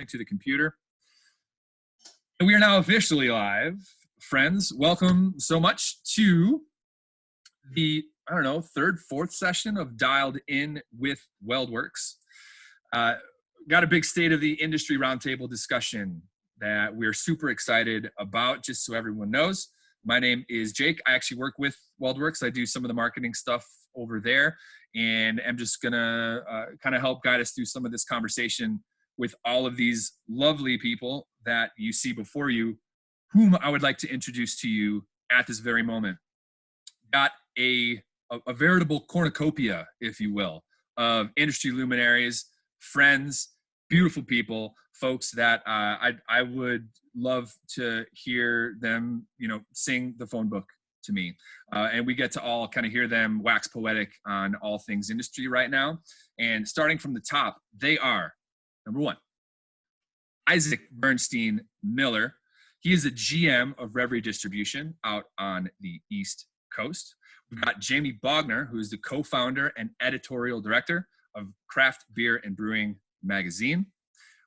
to the computer. And we are now officially live. Friends, welcome so much to the, third, fourth session of Dialed In with WeldWerks. Got a big state of the industry roundtable discussion that we're super excited about, just so everyone knows. My name is Jake. I actually work with WeldWerks. I do some of the marketing stuff over there, and I'm just gonna kind of help guide us through some of this conversation with all of these lovely people that you see before you, whom I would like to introduce to you at this very moment. Got a veritable cornucopia, if you will, of industry luminaries, friends, beautiful people, folks that I would love to hear them, sing the phone book to me. And we get to all kind of hear them wax poetic on all things industry right now. And starting from the top, they are, number one, Isaac Bernstein-Miller. He is a GM of Reverie distribution out on the East Coast. We've got Jamie Bogner, who is the co-founder and editorial director of Craft Beer and Brewing magazine.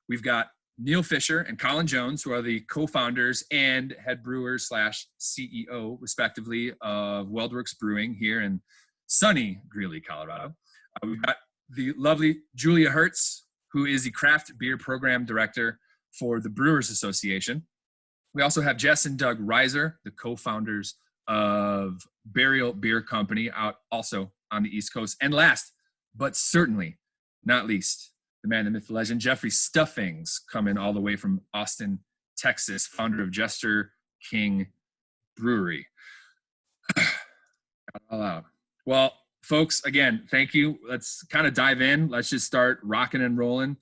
We've got Neil Fisher and Colin Jones, who are the co-founders and head brewers / CEO, respectively, of WeldWerks Brewing here in sunny Greeley, Colorado. We've got the lovely Julia Herz, who is the craft beer program director for the Brewers Association. We also have Jess and Doug Reiser, the co-founders of Burial Beer Company, out also on the East Coast. And last, but certainly not least, the man, the myth, the legend, Jeffrey Stuffings, coming all the way from Austin, Texas, founder of Jester King Brewery. All out. Well, folks, again, thank you. Let's kind of dive in. Let's just start rocking and rolling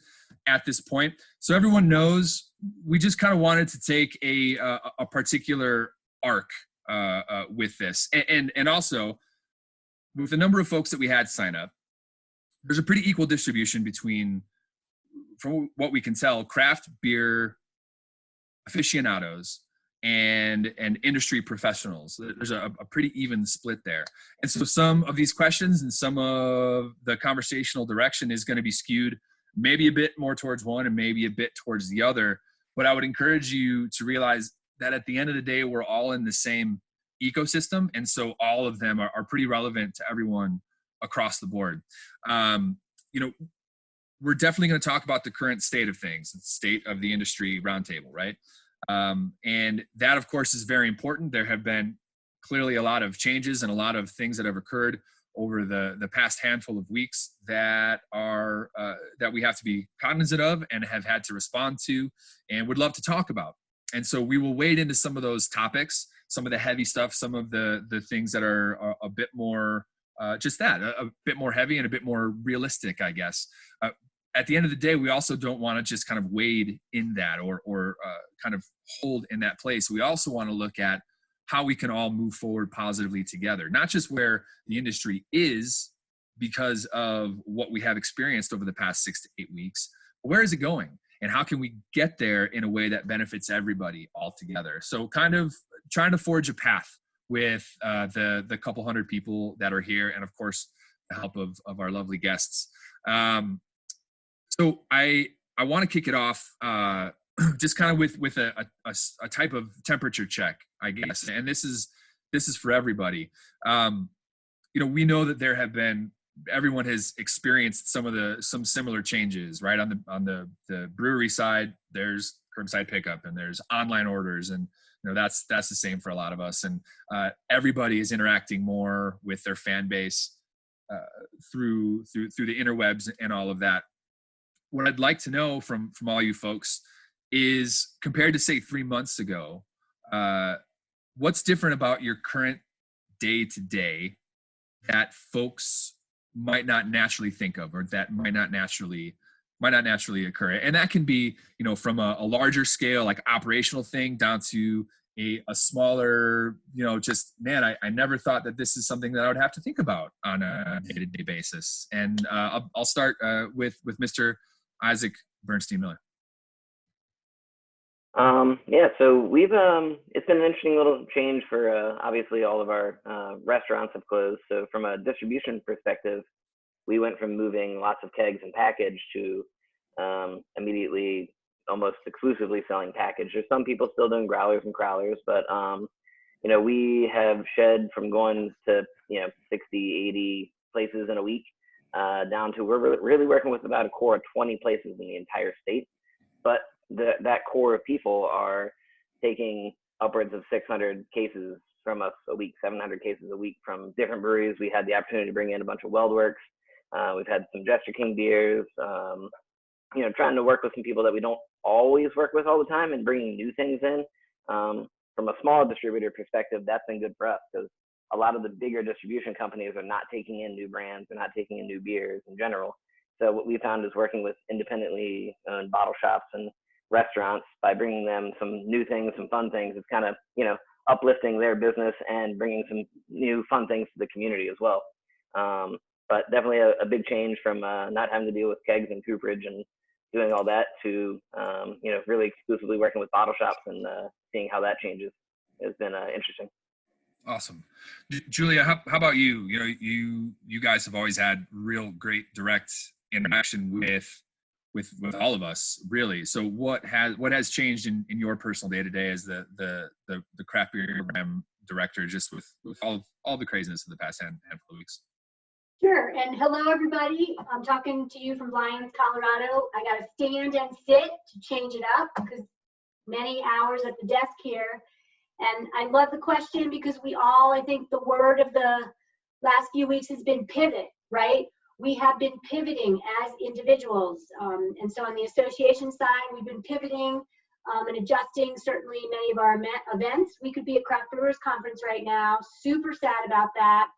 at this point. So everyone knows, we just kind of wanted to take a particular arc with this. And also, with the number of folks that we had sign up, there's a pretty equal distribution between, from what we can tell, craft beer aficionados and industry professionals. There's a pretty even split there. And so some of these questions and some of the conversational direction is going to be skewed maybe a bit more towards one and maybe a bit towards the other. But I would encourage you to realize that at the end of the day, we're all in the same ecosystem. And so all of them are pretty relevant to everyone across the board. We're definitely going to talk about the current state of things, the state of the industry roundtable, right? And that, of course, is very important. There have been clearly a lot of changes and a lot of things that have occurred over the past handful of weeks that are that we have to be cognizant of and have had to respond to and would love to talk about. And so we will wade into some of those topics, some of the heavy stuff, some of the things that are a bit more a bit more heavy and a bit more realistic, I guess. At the end of the day, we also don't want to just kind of wade in that or kind of hold in that place. We also want to look at how we can all move forward positively together, not just where the industry is because of what we have experienced over the past 6 to 8 weeks, but where is it going? And how can we get there in a way that benefits everybody all together? So kind of trying to forge a path with the couple hundred people that are here, and of course, the help of our lovely guests. So I want to kick it off just kind of with a type of temperature check, I guess. And this is for everybody. We know that there have been, everyone has experienced some similar changes, right? On the brewery side, there's curbside pickup and there's online orders, and that's the same for a lot of us. And everybody is interacting more with their fan base through the interwebs and all of that. What I'd like to know from all you folks is, compared to say 3 months ago, what's different about your current day-to-day that folks might not naturally think of, or that might not naturally occur? And that can be, from a larger scale, like operational thing, down to a smaller, I never thought that this is something that I would have to think about on a day-to-day basis. And I'll start with Mr. Isaac Bernstein-Miller. So we've it's been an interesting little change for obviously all of our restaurants have closed. So from a distribution perspective, we went from moving lots of kegs and package to immediately almost exclusively selling packaged. There's some people still doing growlers and crowlers, but we have shed from going to 60, 80 places in a week down to we're really working with about a core of 20 places in the entire state. But that core of people are taking upwards of 600 cases from us a week, 700 cases a week from different breweries. We had the opportunity to bring in a bunch of WeldWerks. We've had some Jester King beers, trying to work with some people that we don't always work with all the time and bringing new things in. From a small distributor perspective, that's been good for us because a lot of the bigger distribution companies are not taking in new brands. They're not taking in new beers in general. So what we found is working with independently owned bottle shops and restaurants by bringing them some new things, some fun things. It's kind of, uplifting their business and bringing some new fun things to the community as well. But definitely a big change from not having to deal with kegs and cooperage and doing all that to, really exclusively working with bottle shops and seeing how that changes has been interesting. Awesome. Julia, how about you? You guys have always had real great direct interaction with all of us, really. So what has changed in your personal day-to-day as the craft beer program director, just with all the craziness of the past handful of weeks? Sure, and hello everybody. I'm talking to you from Lyons, Colorado. I got to stand and sit to change it up because many hours at the desk here. And I love the question because I think the word of the last few weeks has been pivot, right? We have been pivoting as individuals. And so on the association side, we've been pivoting and adjusting certainly many of our events. We could be at Craft Brewers Conference right now. Super sad about that.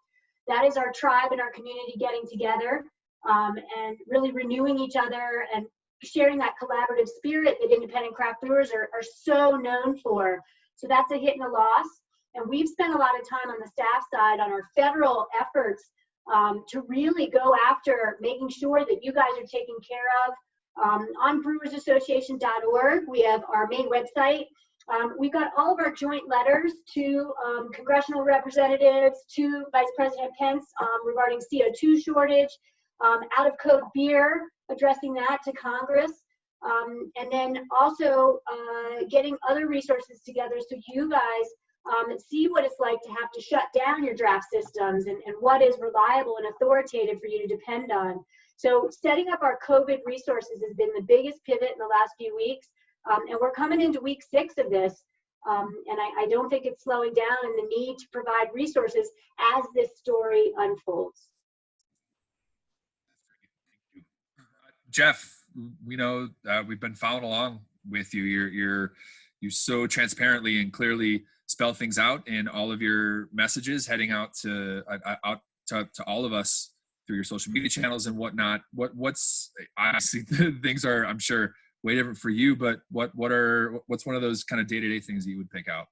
That is our tribe and our community getting together and really renewing each other and sharing that collaborative spirit that independent craft brewers are so known for. So that's a hit and a loss. And we've spent a lot of time on the staff side on our federal efforts to really go after making sure that you guys are taken care of. On brewersassociation.org, we have our main website. We've got all of our joint letters to congressional representatives, to Vice President Pence regarding CO2 shortage, out of code beer, addressing that to Congress, and then also getting other resources together so you guys see what it's like to have to shut down your draft systems and what is reliable and authoritative for you to depend on. So setting up our COVID resources has been the biggest pivot in the last few weeks. And we're coming into week 6 of this, and I don't think it's slowing down in the need to provide resources as this story unfolds. Jeff, we know we've been following along with you. You so transparently and clearly spell things out in all of your messages, heading out to all of us through your social media channels and whatnot. What's obviously things are, I'm sure, way different for you, but what's one of those kind of day-to-day things that you would pick out?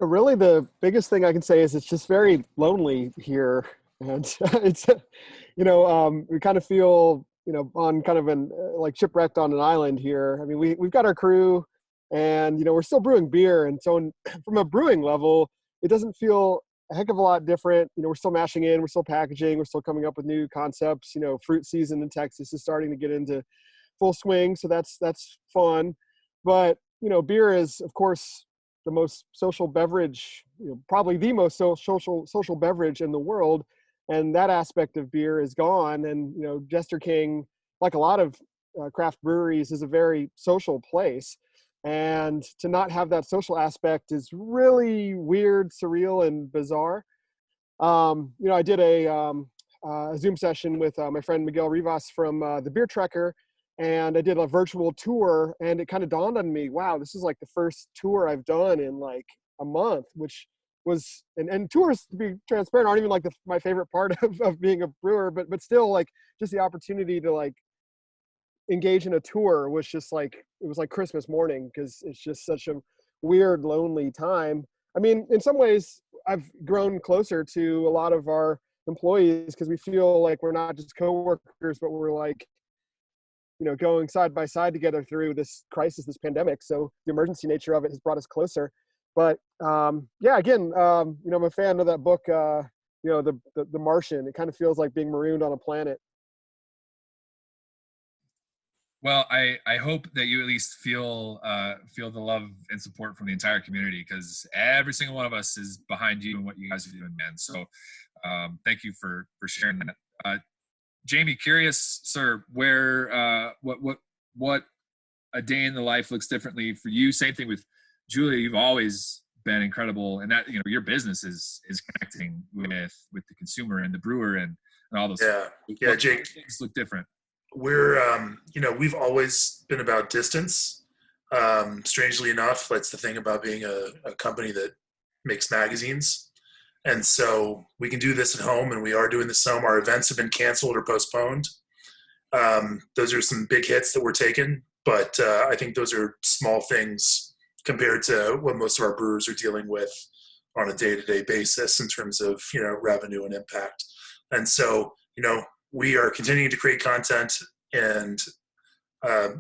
Really, the biggest thing I can say is it's just very lonely here, and it's we kind of feel on kind of an like shipwrecked on an island here. I mean, we've got our crew, and we're still brewing beer, and so from a brewing level, it doesn't feel a heck of a lot different. We're still mashing in, we're still packaging, we're still coming up with new concepts. Fruit season in Texas is starting to get into full swing, so that's fun. But beer is, of course, the most social beverage, probably the most social beverage in the world, and that aspect of beer is gone. And Jester King, like a lot of craft breweries, is a very social place, and to not have that social aspect is really weird, surreal, and bizarre. I did a Zoom session with my friend Miguel Rivas from the Beer Trekker, and I did a virtual tour, and it kind of dawned on me, wow, this is like the first tour I've done in like a month, which was, and tours, to be transparent, aren't even like my favorite part of being a brewer, but still, like, just the opportunity to like engage in a tour was just like, it was like Christmas morning, because it's just such a weird, lonely time. I mean, in some ways, I've grown closer to a lot of our employees because we feel like we're not just coworkers, but we're like, going side by side together through this crisis, this pandemic. So the emergency nature of it has brought us closer. But again, I'm a fan of that book, the Martian. It kind of feels like being marooned on a planet. Well, I hope that you at least feel the love and support from the entire community, because every single one of us is behind you and what you guys are doing, man. So thank you for sharing that. Jamie, curious, sir, where what a day in the life looks differently for you. Same thing with Julia. You've always been incredible, and that, you know, your business is connecting with the consumer and the brewer and all those. Yeah, Jake. Things look different. We're we've always been about distance. Strangely enough, that's the thing about being a company that makes magazines. And so we can do this at home, and we are doing this home. Our events have been canceled or postponed. Those are some big hits that we're taking, but I think those are small things compared to what most of our brewers are dealing with on a day-to-day basis in terms of, you know, revenue and impact. And so, you know, we are continuing to create content and,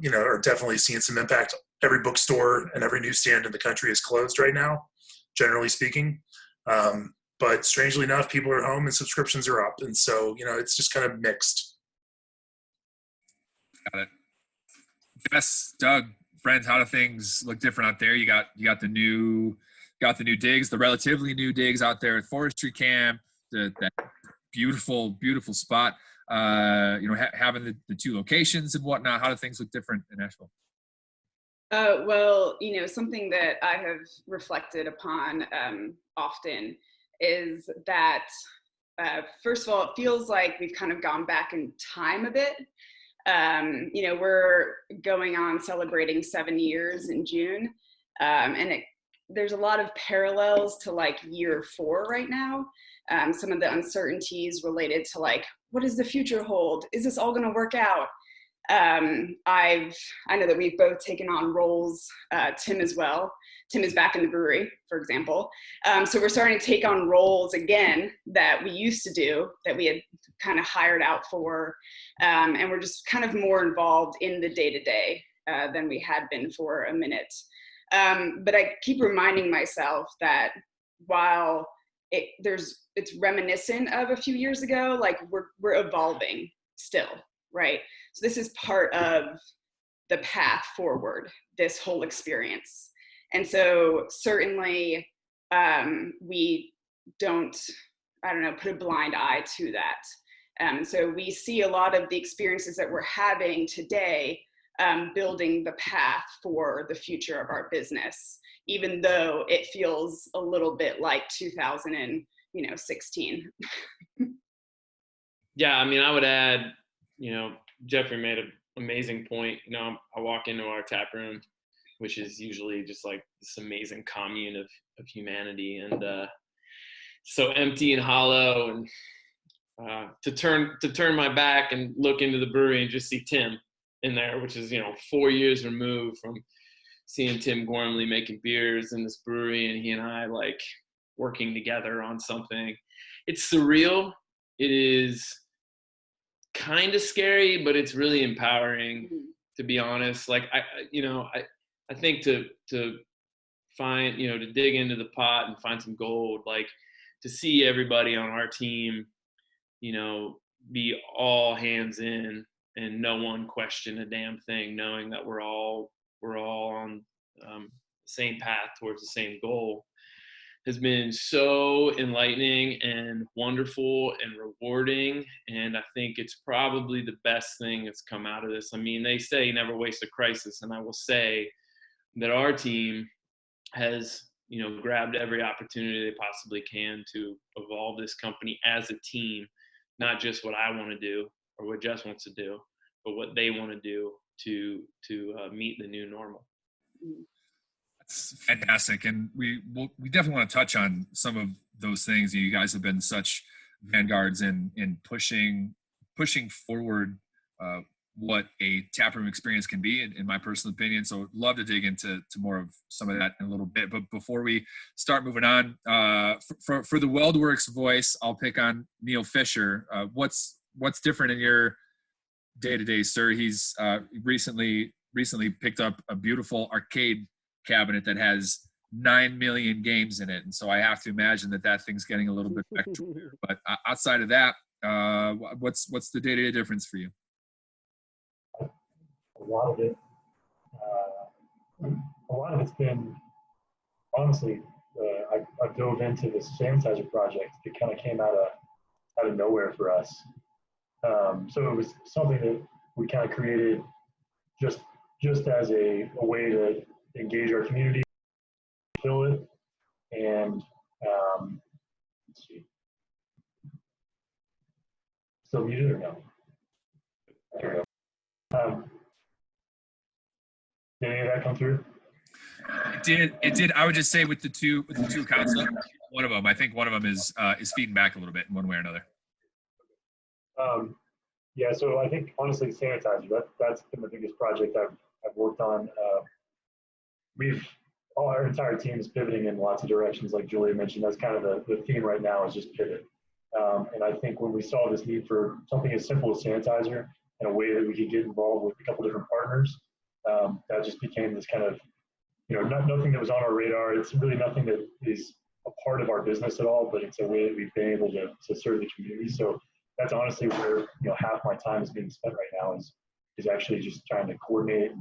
you know, are definitely seeing some impact. Every bookstore and every newsstand in the country is closed right now, generally speaking. But strangely enough, people are home and subscriptions are up. And so, you know, it's just kind of mixed. Got it. Jess, Doug, friends, how do things look different out there? You got the new digs, the relatively new digs out there at Forestry Camp, that beautiful spot. You know, having the two locations and whatnot. How do things look different in Nashville? Well, you know, something that I have reflected upon often is that, first of all, it feels like we've kind of gone back in time a bit. You know, we're going on celebrating 7 years in June, and there's a lot of parallels to like year 4 right now. Some of the uncertainties related to like, what does the future hold? Is this all going to work out? I know that we've both taken on roles, Tim as well. Tim is back in the brewery, for example. So we're starting to take on roles again that we used to do, that we had kind of hired out for. And we're just kind of more involved in the day-to-day than we had been for a minute. But I keep reminding myself that while it's reminiscent of a few years ago, like we're evolving still, right? So this is part of the path forward, this whole experience. And so certainly we don't, put a blind eye to that. So we see a lot of the experiences that we're having today building the path for the future of our business, even though it feels a little bit like 2016. Yeah, I mean, I would add, you know, Jeffrey made an amazing point. You know, I walk into our tap room, which is usually just like this amazing commune of humanity, and so empty and hollow. And to turn my back and look into the brewery and just see Tim in there, which is, you know, 4 years removed from seeing Tim Gormley making beers in this brewery, and he and I like working together on something. It's surreal. It is kind of scary, but it's really empowering, to be honest. Like I think to find, you know, to dig into the pot and find some gold, like to see everybody on our team, you know, be all hands in and no one question a damn thing, knowing that we're all on the same path towards the same goal, has been so enlightening and wonderful and rewarding. And I think it's probably the best thing that's come out of this. I mean, they say never waste a crisis. And I will say that our team has, you know, grabbed every opportunity they possibly can to evolve this company as a team, not just what I want to do or what Jess wants to do, but what they want to do to meet the new normal. That's fantastic, and we definitely want to touch on some of those things. You guys have been such vanguards in pushing forward what a taproom experience can be, in my personal opinion. So I'd love to dig into more of some of that in a little bit. But before we start moving on, for the WeldWerks voice, I'll pick on Neil Fisher. What's different in your day-to-day, sir? He's recently picked up a beautiful arcade cabinet that has 9 million games in it, and so I have to imagine that thing's getting a little bit peculiar. But outside of that, what's the day-to-day difference for you? a lot of it, it's been, honestly, I dove into this sanitizer project. It kind of came out of nowhere for us. So it was something that we kind of created just as a way to engage our community, fill it, and let's see. Still muted or no? There we go. Did any of that come through? It did. I would just say with the two accounts, one of them, I think one of them is feeding back a little bit in one way or another. Yeah, so I think honestly, sanitizer, that's been the biggest project I've worked on. Our entire team is pivoting in lots of directions, like Julia mentioned. That's kind of the theme right now, is just pivot. And I think when we saw this need for something as simple as sanitizer and a way that we could get involved with a couple different partners, that just became this kind of, nothing that was on our radar. It's really nothing that is a part of our business at all, but it's a way that we've been able to serve the community. So that's honestly where half my time is being spent right now, is actually just trying to coordinate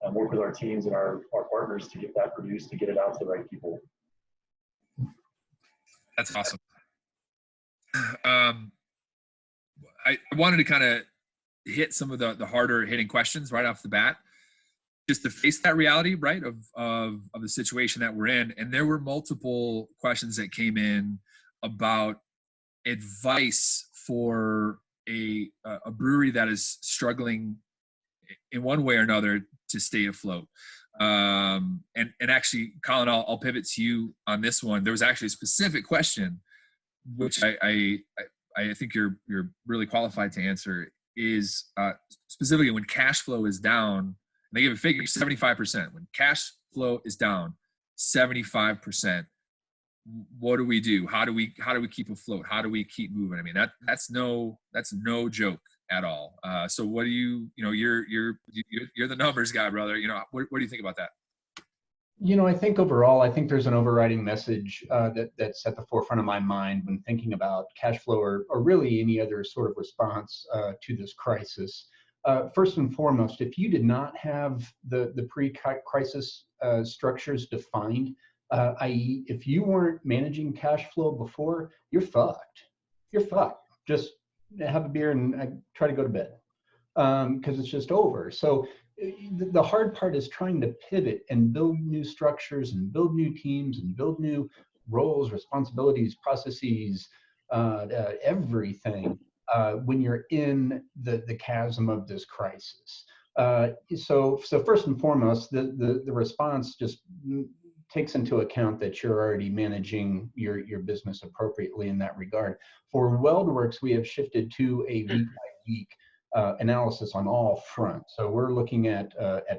and work with our teams and our partners to get that produced, to get it out to the right people. That's awesome. I wanted to kind of hit some of the harder hitting questions right off the bat, just to face that reality, right, of the situation that we're in. And there were multiple questions that came in about advice for a brewery that is struggling in one way or another to stay afloat. And actually, Colin, I'll pivot to you on this one. There was actually a specific question, which I think you're really qualified to answer, is specifically when cash flow is down, and they give a figure, 75%. When cash flow is down 75%, what do we do? How do we keep afloat? How do we keep moving? I mean, that's no joke at all. So what do you're the numbers guy, brother. What do you think about that? I think overall, there's an overriding message that's at the forefront of my mind when thinking about cash flow or really any other sort of response to this crisis. First and foremost, if you did not have the pre-crisis structures defined, i.e., if you weren't managing cash flow before, you're fucked. You're fucked. Just have a beer and try to go to bed because it's just over. So the hard part is trying to pivot and build new structures and build new teams and build new roles, responsibilities, processes, everything when you're in the chasm of this crisis. So first and foremost, the response just takes into account that you're already managing your business appropriately in that regard. For WeldWerks, we have shifted to a week-by-week analysis on all fronts. So we're looking at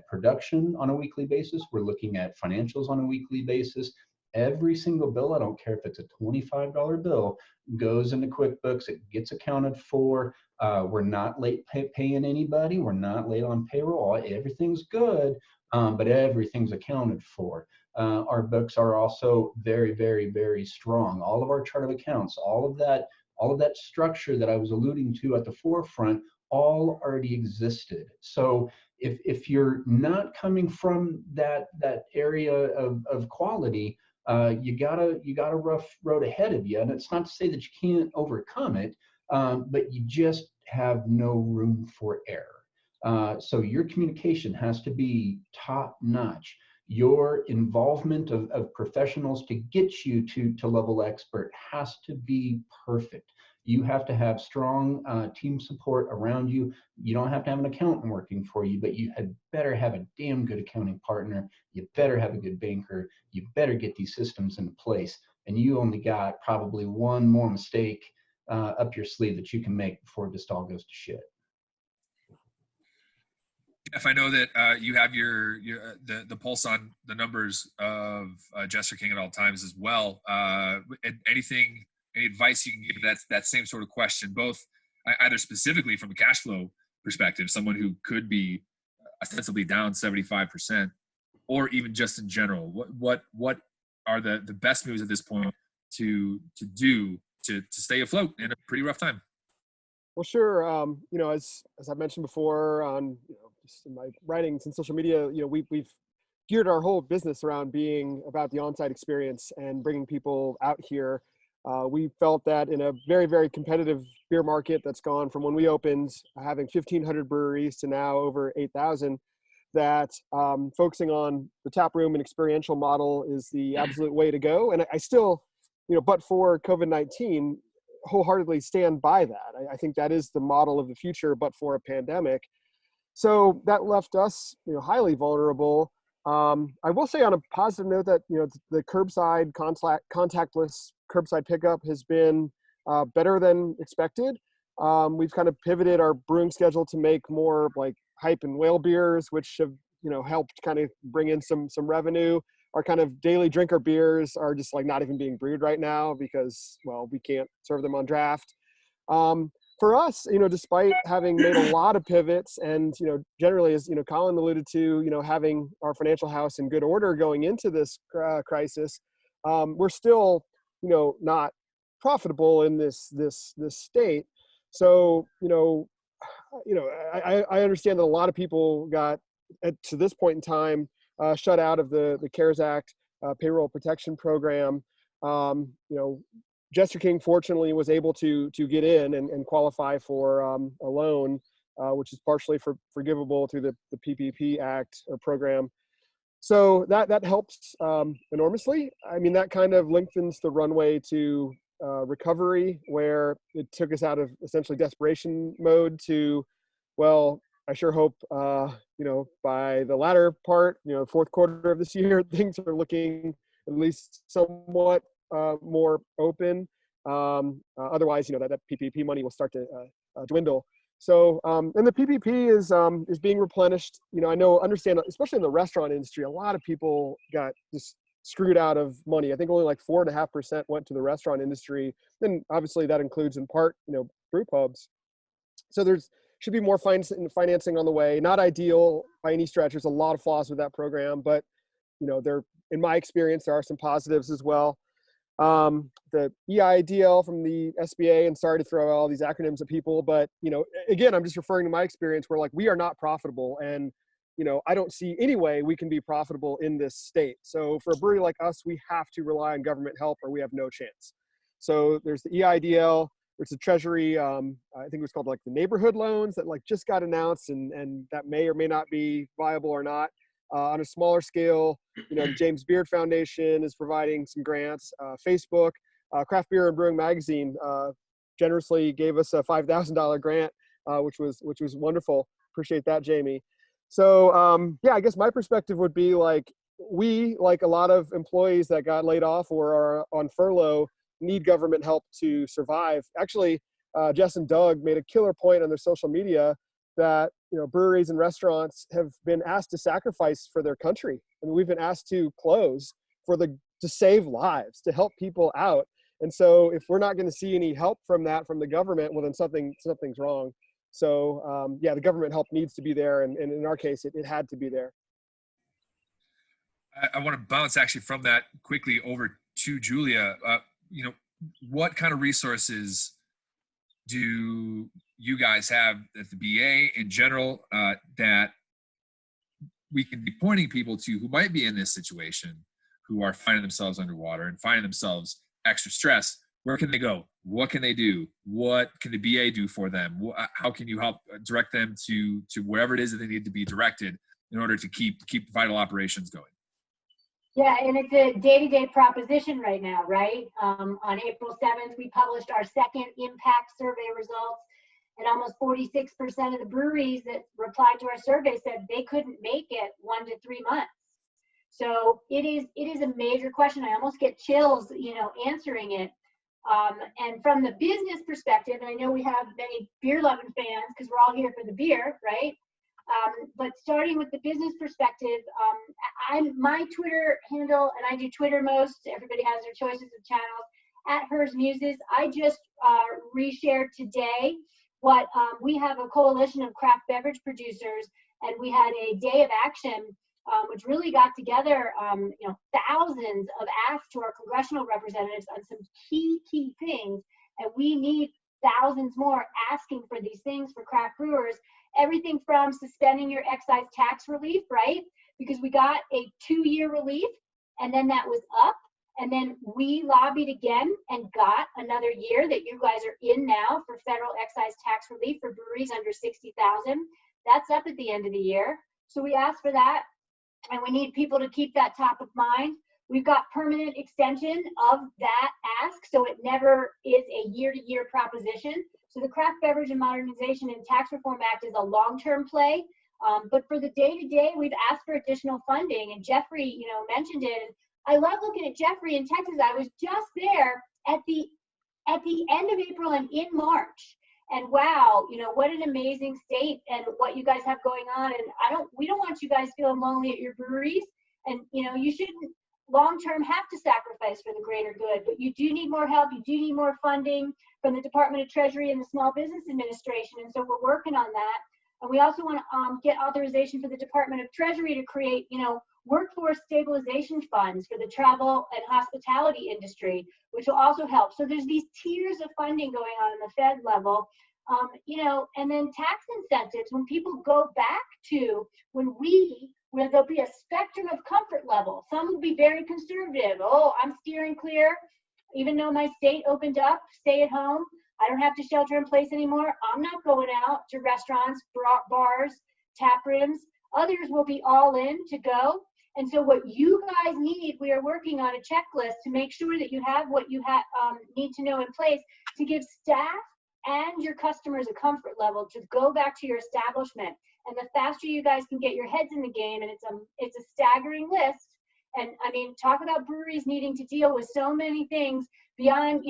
production on a weekly basis. We're looking at financials on a weekly basis. Every single bill, I don't care if it's a $25 bill, goes into QuickBooks. It gets accounted for. We're not late paying anybody. We're not late on payroll. Everything's good, but everything's accounted for. Our books are also very, very, very strong. All of our chart of accounts, all of that structure that I was alluding to at the forefront, all already existed. So if you're not coming from that area of quality, you got a rough road ahead of you. And it's not to say that you can't overcome it, but you just have no room for error. So your communication has to be top notch. Your involvement of professionals to get you to level expert has to be perfect. You have to have strong team support around you. You don't have to have an accountant working for you, but you had better have a damn good accounting partner. You better have a good banker. You better get these systems into place. And you only got probably one more mistake up your sleeve that you can make before it just all goes to shit. Jeff, I know that you have the pulse on the numbers of Jester King at all times as well. Any advice you can give that same sort of question, both either specifically from a cash flow perspective, someone who could be ostensibly down 75%, or even just in general? What are the best moves at this point to do to stay afloat in a pretty rough time? Well, sure. As I mentioned before, on just in my writings and social media, we've geared our whole business around being about the on-site experience and bringing people out here. We felt that in a very, very competitive beer market that's gone from when we opened, having 1,500 breweries to now over 8,000, that focusing on the tap room and experiential model is the absolute way to go. And I still, but for COVID-19, wholeheartedly stand by that. I think that is the model of the future, but for a pandemic. So that left us, highly vulnerable. I will say on a positive note that, the curbside contactless curbside pickup has been better than expected. We've kind of pivoted our brewing schedule to make more like hype and whale beers, which have, helped kind of bring in some revenue. Our kind of daily drinker beers are just like not even being brewed right now because, well, we can't serve them on draft. For us, despite having made a lot of pivots and, generally, as, Colin alluded to, having our financial house in good order going into this crisis, we're still, not profitable in this state. So, I understand that a lot of people got, to this point in time, shut out of the CARES Act payroll protection program. Jester King fortunately was able to get in and qualify for a loan, which is partially forgivable through the PPP Act or program. So that helps enormously. I mean, that kind of lengthens the runway to recovery, where it took us out of essentially desperation mode to, well, I sure hope, by the latter part, fourth quarter of this year, things are looking at least somewhat more open. Otherwise, that PPP money will start to dwindle. So, and the PPP is being replenished. I understand, especially in the restaurant industry, a lot of people got just screwed out of money. I think only like 4.5% went to the restaurant industry. And obviously that includes in part, brew pubs. So there's should be more financing on the way. Not ideal by any stretch. There's a lot of flaws with that program, but there, in my experience, there are some positives as well. The EIDL from the SBA, and sorry to throw all these acronyms at people, but again, I'm just referring to my experience where like we are not profitable, and I don't see any way we can be profitable in this state. So for a brewery like us, we have to rely on government help or we have no chance. So there's the EIDL. There's the Treasury, I think it was called like the neighborhood loans that like just got announced, and that may or may not be viable or not. On a smaller scale, the James Beard Foundation is providing some grants. Facebook, Craft Beer and Brewing Magazine generously gave us a $5,000 grant, which was wonderful. Appreciate that, Jamie. So yeah, I guess my perspective would be like we, like a lot of employees that got laid off or are on furlough, need government help to survive. Actually, Jess and Doug made a killer point on their social media that breweries and restaurants have been asked to sacrifice for their country. I mean, we've been asked to close to save lives, to help people out. And so if we're not going to see any help from the government, well, then something's wrong. So yeah, the government help needs to be there, and in our case, it had to be there. I want to bounce actually from that quickly over to Julia. What kind of resources do you guys have at the BA in general that we can be pointing people to who might be in this situation, who are finding themselves underwater and finding themselves extra stressed? Where can they go? What can they do? What can the BA do for them? How can you help direct them to wherever it is that they need to be directed in order to keep vital operations going? Yeah, and it's a day-to-day proposition right now, right? On April 7th, we published our second impact survey results, and almost 46% of the breweries that replied to our survey said they couldn't make it 1 to 3 months. So it is a major question. I almost get chills, answering it. And from the business perspective, and I know we have many beer-loving fans because we're all here for the beer, right? But starting with the business perspective, my Twitter handle, and I do Twitter most, everybody has their choices of channels, at Herz Muses. I just reshared today what we have a coalition of craft beverage producers, and we had a day of action, which really got together, thousands of asks to our congressional representatives on some key things, and we need thousands more asking for these things for craft brewers. Everything from suspending your excise tax relief, right? Because we got a 2-year relief and then that was up. And then we lobbied again and got another year that you guys are in now for federal excise tax relief for breweries under 60,000. That's up at the end of the year. So we asked for that, and we need people to keep that top of mind. We've got permanent extension of that ask, so it never is a year-to-year proposition. So the Craft Beverage and Modernization and Tax Reform Act is a long-term play. But for the day-to-day, we've asked for additional funding, and Jeffrey, mentioned it. I love looking at Jeffrey in Texas. I was just there at the end of April and in March. And wow, what an amazing state and what you guys have going on. And we don't want you guys feeling lonely at your breweries. And you shouldn't long-term have to sacrifice for the greater good, but you do need more help. You do need more funding from the Department of Treasury and the Small Business Administration. And so we're working on that. And we also want to get authorization for the Department of Treasury to create, workforce stabilization funds for the travel and hospitality industry, which will also help. So there's these tiers of funding going on the Fed level, and then tax incentives when people go back to where there'll be a spectrum of comfort level. Some will be very conservative. Oh, I'm steering clear. Even though my state opened up, stay at home. I don't have to shelter in place anymore. I'm not going out to restaurants, bars, tap rooms. Others will be all in to go. And so what you guys need, we are working on a checklist to make sure that you have what you need to know in place to give staff and your customers a comfort level to go back to your establishment. And the faster you guys can get your heads in the game, and it's a staggering list. And I mean, talk about breweries needing to deal with so many things beyond,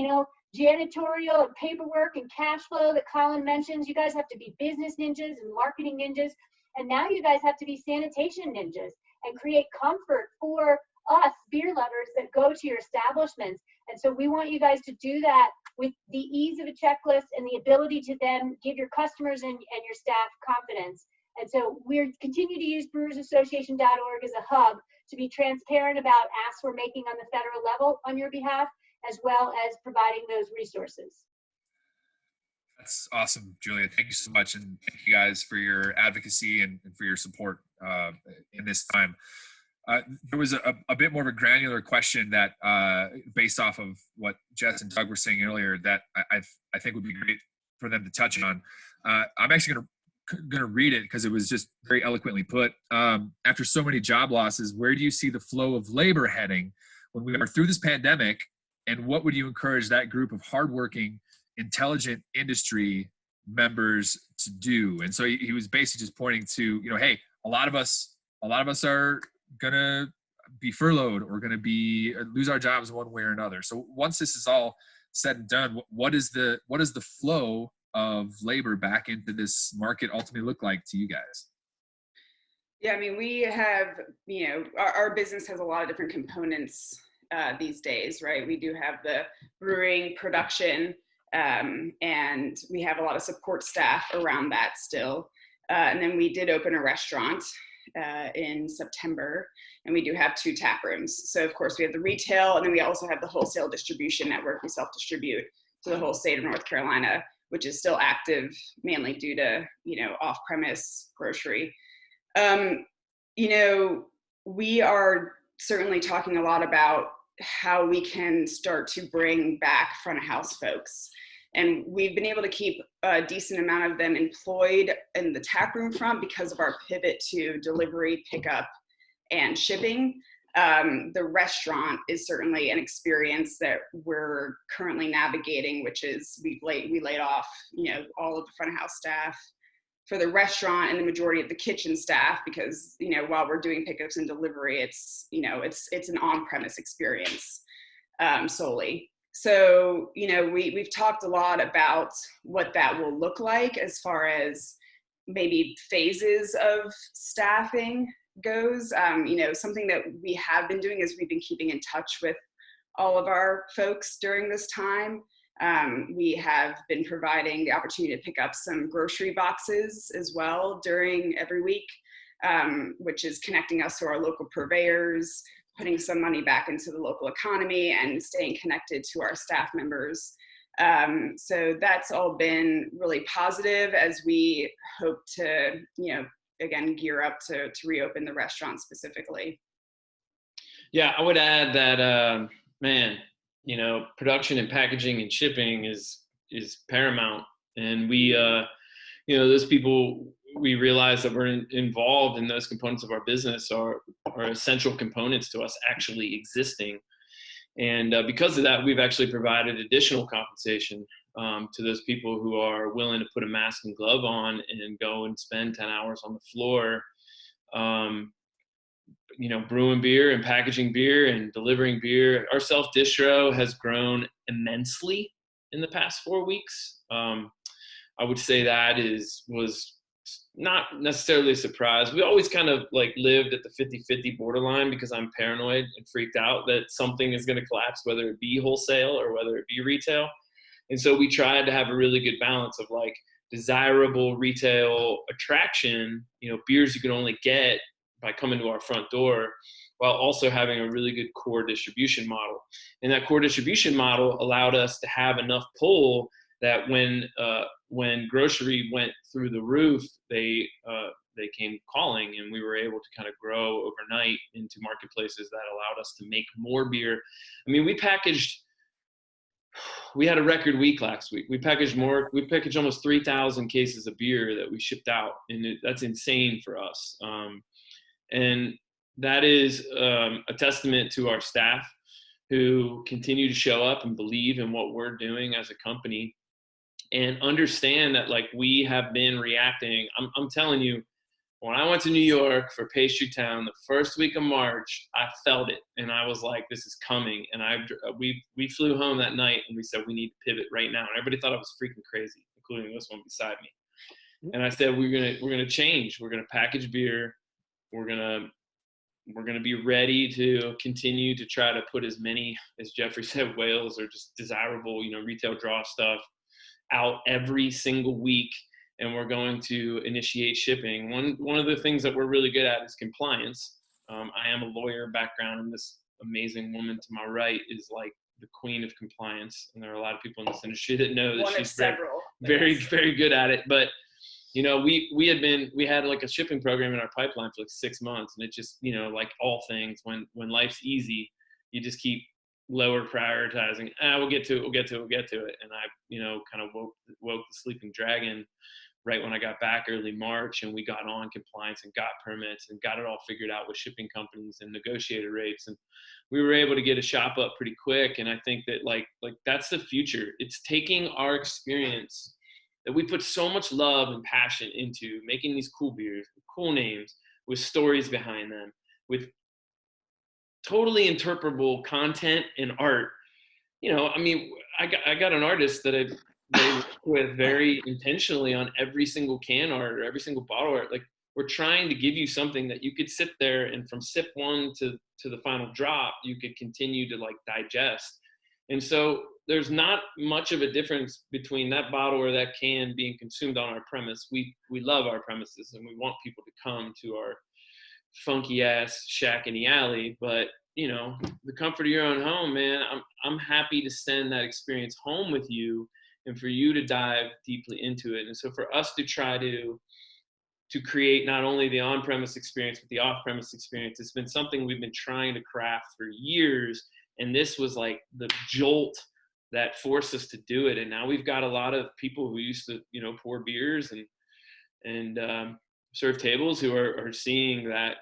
janitorial and paperwork and cash flow that Colin mentions. You guys have to be business ninjas and marketing ninjas. And now you guys have to be sanitation ninjas and create comfort for us beer lovers that go to your establishments. And so we want you guys to do that with the ease of a checklist and the ability to then give your customers and your staff confidence. And so we're continue to use brewersassociation.org as a hub to be transparent about asks we're making on the federal level on your behalf, as well as providing those resources. That's awesome, Julia. Thank you so much. And thank you guys for your advocacy and for your support in this time. There was a bit more of a granular question that based off of what Jess and Doug were saying earlier that I think would be great for them to touch on. I'm actually going to read it because it was just very eloquently put. After so many job losses, where do you see the flow of labor heading when we are through this pandemic? And what would you encourage that group of hardworking, intelligent industry members to do? And so he was basically just pointing to, hey, a lot of us are gonna be furloughed or gonna lose our jobs one way or another. So once this is all said and done, what is the flow of labor back into this market ultimately look like to you guys? Yeah, I mean, we have, our business has a lot of different components these days, right? We do have the brewing, production, and we have a lot of support staff around that still. And then we did open a restaurant in September, and we do have 2 tap rooms. So of course we have the retail, and then we also have the wholesale distribution network. We self-distribute to the whole state of North Carolina, which is still active mainly due to, off-premise grocery. We are certainly talking a lot about how we can start to bring back front of house folks. And we've been able to keep a decent amount of them employed in the taproom front because of our pivot to delivery, pickup, and shipping. The restaurant is certainly an experience that we're currently navigating, which is we laid off, all of the front of house staff for the restaurant and the majority of the kitchen staff because, while we're doing pickups and delivery, it's an on-premise experience solely. So, we've talked a lot about what that will look like as far as maybe phases of staffing goes. Something that we have been doing is we've been keeping in touch with all of our folks during this time. We have been providing the opportunity to pick up some grocery boxes as well during every week, which is connecting us to our local purveyors, putting some money back into the local economy and staying connected to our staff members. So that's all been really positive as we hope to, again, gear up to reopen the restaurant specifically. Yeah, I would add that, production and packaging and shipping is paramount. And we, those people, we realize that we're involved in those components of our business are essential components to us actually existing. And because of that, we've actually provided additional compensation to those people who are willing to put a mask and glove on and go and spend 10 hours on the floor, brewing beer and packaging beer and delivering beer. Our self-distro has grown immensely in the past 4 weeks. I would say that was not necessarily a surprise. We always kind of like lived at the 50-50 borderline because I'm paranoid and freaked out that something is going to collapse, whether it be wholesale or whether it be retail. And so we tried to have a really good balance of like desirable retail attraction, beers you can only get by coming to our front door, while also having a really good core distribution model. And that core distribution model allowed us to have enough pull that when grocery went through the roof, they came calling, and we were able to kind of grow overnight into marketplaces that allowed us to make more beer. I mean, we had a record week last week. We packaged almost 3,000 cases of beer that we shipped out, and that's insane for us. And that is a testament to our staff who continue to show up and believe in what we're doing as a company and understand that like we have been reacting. I'm telling you, when I went to New York for Pastry Town the first week of March, I felt it, and I was like, this is coming. And we flew home that night, and we said we need to pivot right now. And everybody thought I was freaking crazy, including this one beside me. And I said we're gonna change. We're gonna package beer. We're gonna be ready to continue to try to put as many, as Jeffrey said, whales or just desirable, retail draw stuff out every single week. And we're going to initiate shipping. One of the things that we're really good at is compliance. I am a lawyer background, and this amazing woman to my right is like the queen of compliance. And there are a lot of people in this industry that know that she's very, very good at it. But we had like a shipping program in our pipeline for like 6 months, and it just, like all things, when life's easy, you just keep lower prioritizing. We'll get to it. And I, kind of woke the sleeping dragon right when I got back early March, and we got on compliance and got permits and got it all figured out with shipping companies and negotiated rates. And we were able to get a shop up pretty quick. And I think that like that's the future. It's taking our experience that we put so much love and passion into making these cool beers, with cool names, with stories behind them, with totally interpretable content and art. I got an artist that I work with very intentionally on every single can art or every single bottle art. Like, we're trying to give you something that you could sit there and from sip one to the final drop, you could continue to like digest. And so there's not much of a difference between that bottle or that can being consumed on our premise. We love our premises, and we want people to come to our funky ass shack in the alley. But the comfort of your own home, man, I'm happy to send that experience home with you, and for you to dive deeply into it. And so for us to try to create not only the on-premise experience, but the off-premise experience, it's been something we've been trying to craft for years. And this was like the jolt that forced us to do it. And now we've got a lot of people who used to, pour beers and serve tables who are seeing that,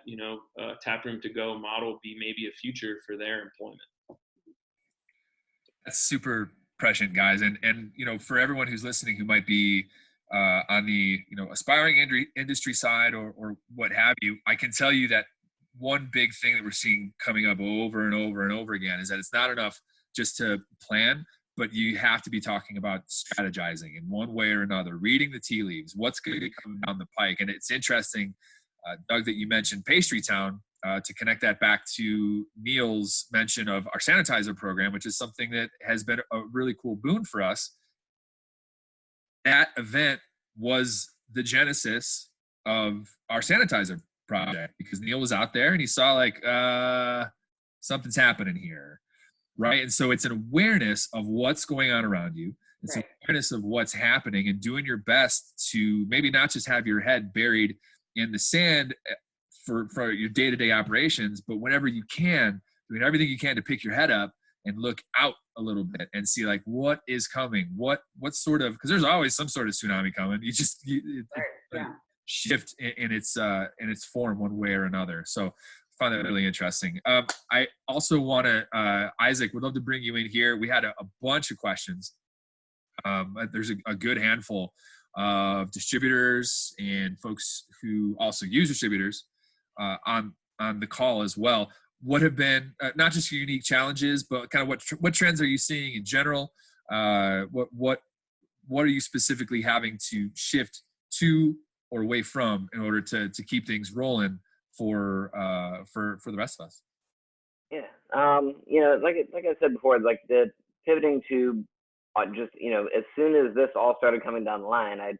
taproom to go model be maybe a future for their employment. That's super prescient, guys. And for everyone who's listening who might be on the, aspiring industry side or what have you, I can tell you that one big thing that we're seeing coming up over and over and over again is that it's not enough just to plan, but you have to be talking about strategizing in one way or another, reading the tea leaves, what's going to be coming down the pike. And it's interesting, Doug, that you mentioned Pastry Town, to connect that back to Neil's mention of our sanitizer program, which is something that has been a really cool boon for us. That event was the genesis of our sanitizer project, because Neil was out there and he saw like something's happening here. right? And so it's an awareness of what's going on around you. It's an awareness of what's happening and doing your best to maybe not just have your head buried in the sand for your day-to-day operations, but whenever you can, doing everything you can to pick your head up and look out a little bit and see like what is coming, what sort of, because there's always some sort of tsunami coming. You just shift in its form one way or another. So I find that really interesting. I also want to, Isaac, would love to bring you in here. We had a bunch of questions. There's a good handful of distributors and folks who also use distributors on the call as well. What have been not just your unique challenges, but kind of what trends are you seeing in general? What are you specifically having to shift to or away from in order to keep things rolling for the rest of us? Yeah, like I said before, like the pivoting to just as soon as this all started coming down the line, I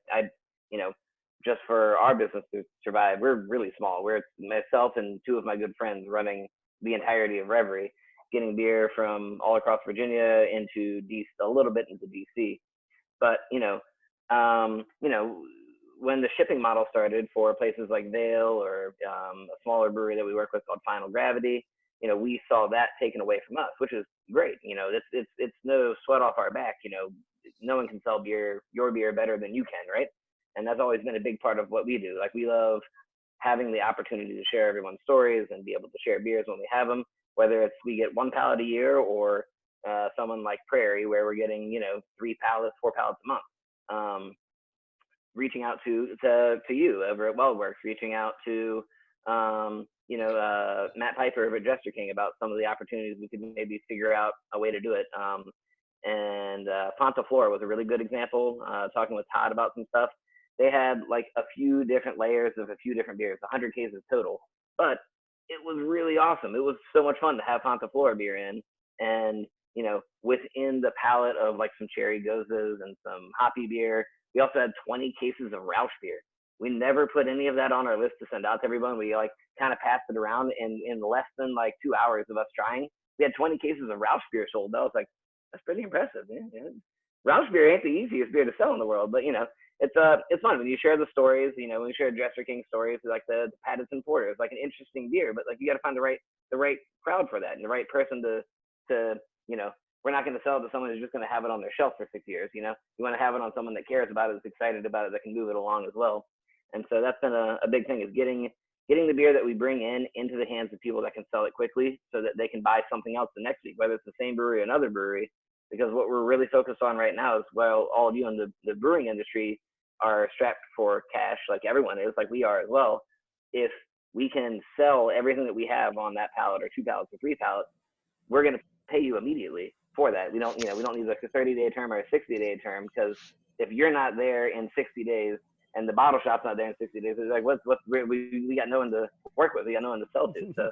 just for our business to survive, we're really small. We're myself and two of my good friends running the entirety of Reverie, getting beer from all across Virginia into a little bit into DC. But when the shipping model started for places like Vail or a smaller brewery that we work with called Final Gravity, we saw that taken away from us, which is great. It's no sweat off our back. No one can sell your beer better than you can, right? And that's always been a big part of what we do. Like we love having the opportunity to share everyone's stories and be able to share beers when we have them, whether it's we get 1 pallet a year or someone like Prairie where we're getting 3 pallets, 4 pallets a month. Reaching out to you over at WeldWerks, reaching out to Matt Piper over at Jester King about some of the opportunities we could maybe figure out a way to do it. And Ponta Flora was a really good example, talking with Todd about some stuff. They had like a few different layers of a few different beers, 100 cases total, but it was really awesome. It was so much fun to have Ponta Flora beer in, and within the palette of like some cherry gozas and some hoppy beer, we also had 20 cases of Rausch beer. We never put any of that on our list to send out to everyone. We like kind of passed it around, and in less than like 2 hours of us trying, we had 20 cases of Rausch beer sold. I was like, that's pretty impressive, man. Rausch beer ain't the easiest beer to sell in the world, but it's fun when you share the stories. When you share Jester King stories, like the Paddington Porter, it's like an interesting beer, but like you got to find the right crowd for that and the right person to we're not going to sell it to someone who's just going to have it on their shelf for 6 years. You want to have it on someone that cares about it, that's excited about it, that can move it along as well. And so that's been a big thing, is getting the beer that we bring in into the hands of people that can sell it quickly so that they can buy something else the next week, whether it's the same brewery or another brewery. Because what we're really focused on right now is, well, all of you in the brewing industry are strapped for cash like everyone is, like we are as well. If we can sell everything that we have on that pallet or 2 pallets or 3 pallets, we're going to pay you immediately for that. We don't need like a 30-day term or a 60-day term, because if you're not there in 60 days and the bottle shop's not there in 60 days, it's like, we got no one to work with. We got no one to sell to. So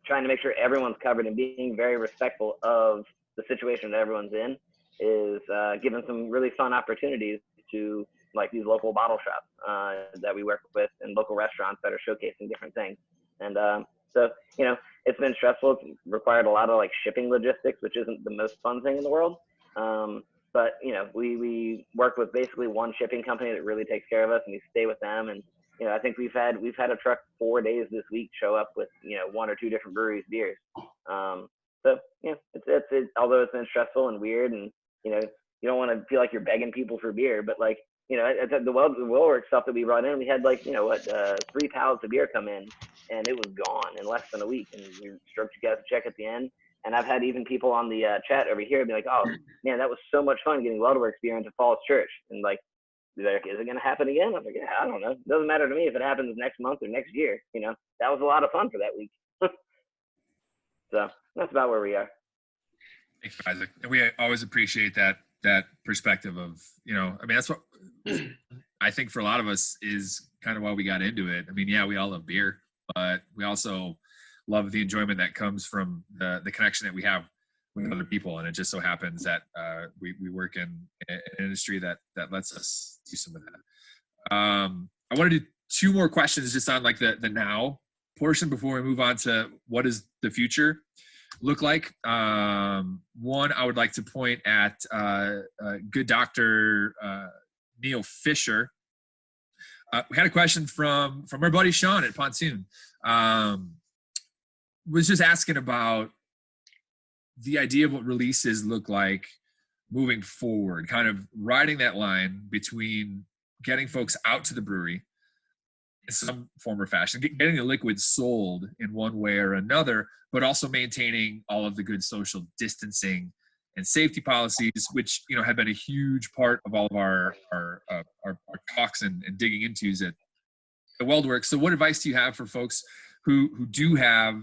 trying to make sure everyone's covered and being very respectful of the situation that everyone's in is giving some really fun opportunities to like these local bottle shops that we work with and local restaurants that are showcasing different things. And so it's been stressful. It's required a lot of like shipping logistics, which isn't the most fun thing in the world. But we work with basically one shipping company that really takes care of us, and we stay with them. And I think we've had a truck 4 days this week show up with 1 or 2 different breweries beers. So it's although it's been stressful and weird, and you don't want to feel like you're begging people for beer, but like at the WeldWerks stuff that we brought in, we had like 3 pallets of beer come in, and it was gone in less than a week. And we stroked you guys a check at the end. And I've had even people on the chat over here be like, "Oh man, that was so much fun getting WeldWerks beer into Falls Church." And like, is it going to happen again? I'm like, yeah, I don't know. It doesn't matter to me if it happens next month or next year. That was a lot of fun for that week. So that's about where we are. Thanks, Isaac. And we always appreciate that perspective of, that's what I think for a lot of us is kind of why we got into it. I mean, yeah, we all love beer, but we also love the enjoyment that comes from the connection that we have with other people. And it just so happens that we work in an industry that lets us do some of that. I want to do 2 more questions just on like the now portion before we move on to what is the future. look like. One, I would like to point at good Dr. Neil Fisher. We had a question from our buddy Sean at Pontoon. Was just asking about the idea of what releases look like moving forward, kind of riding that line between getting folks out to the brewery in some form or fashion, getting the liquid sold in one way or another, but also maintaining all of the good social distancing and safety policies, which, you know, have been a huge part of all of our talks and digging into at the WeldWerks. So what advice do you have for folks who do have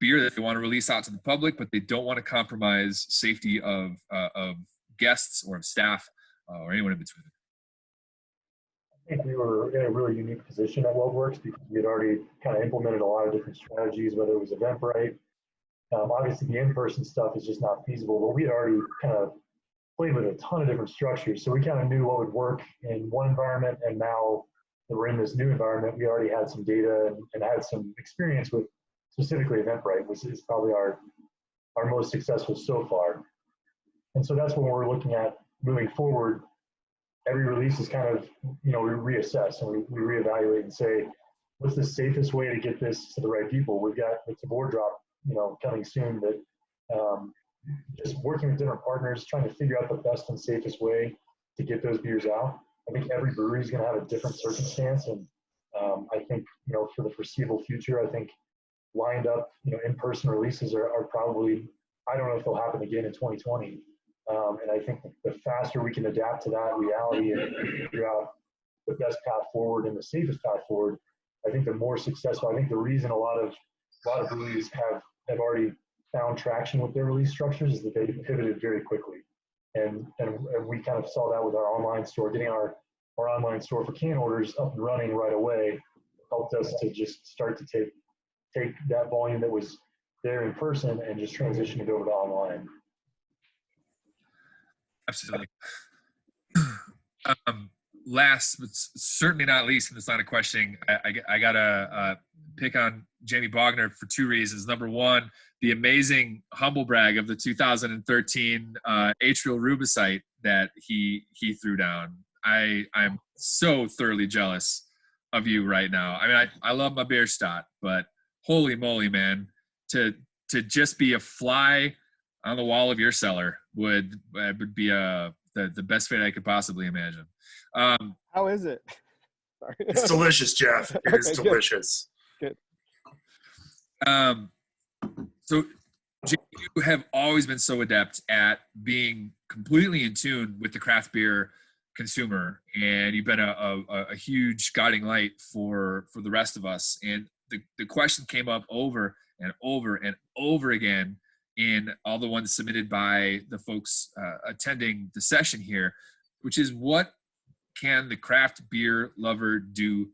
beer that they want to release out to the public, but they don't want to compromise safety of guests or of staff or anyone in between? I think we were in a really unique position at WeldWerks because we had already kind of implemented a lot of different strategies, whether it was Eventbrite. Obviously, the in-person stuff is just not feasible, but we had already kind of played with a ton of different structures. So we kind of knew what would work in one environment, and now that we're in this new environment, we already had some data and had some experience with specifically Eventbrite, which is probably our most successful so far. And so that's what we're looking at moving forward. Every release is kind of, you know, we reassess and we reevaluate and say, what's the safest way to get this to the right people? It's a board drop, you know, coming soon, that just working with different partners, trying to figure out the best and safest way to get those beers out. I think every brewery is going to have a different circumstance. And I think, you know, for the foreseeable future, I think lined up, you know, in-person releases are probably, I don't know if they'll happen again in 2020. And I think the faster we can adapt to that reality and figure out the best path forward and the safest path forward, I think the more successful. I think the reason a lot of breweries have already found traction with their release structures is that they pivoted very quickly. And we kind of saw that with our online store. Getting our online store for can orders up and running right away helped us to just start to take that volume that was there in person and just transition it over to online. Absolutely. Last, but certainly not least in this line of questioning, I got to pick on Jamie Bogner for two reasons. Number one, the amazing humble brag of the 2013 atrial rubicite that he threw down. I'm so thoroughly jealous of you right now. I mean, I love my beer stott, but holy moly, man, to just be a fly on the wall of your cellar would be the best fate I could possibly imagine. How is it? Sorry. It's delicious, Jeff. It is delicious. Good. So you have always been so adept at being completely in tune with the craft beer consumer, and you've been a huge guiding light for the rest of us. And the question came up over and over and over again in all the ones submitted by the folks attending the session here, which is, what can the craft beer lover do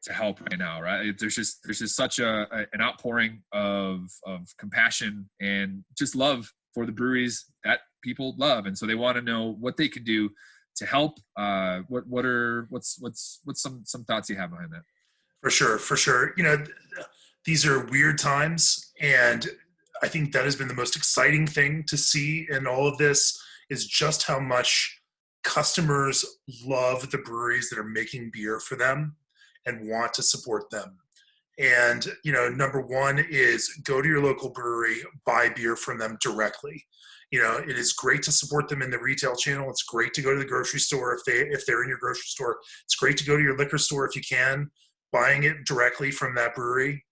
to help right now? Right? There's just such an outpouring of compassion and just love for the breweries that people love, and so they want to know what they can do to help. What's some thoughts you have behind that? For sure. You know, these are weird times, and I think that has been the most exciting thing to see in all of this, is just how much customers love the breweries that are making beer for them and want to support them. And, you know, number one is go to your local brewery, buy beer from them directly. You know, it is great to support them in the retail channel. It's great to go to the grocery store if they're in your grocery store. It's great to go to your liquor store if you can. Buying it directly from that brewery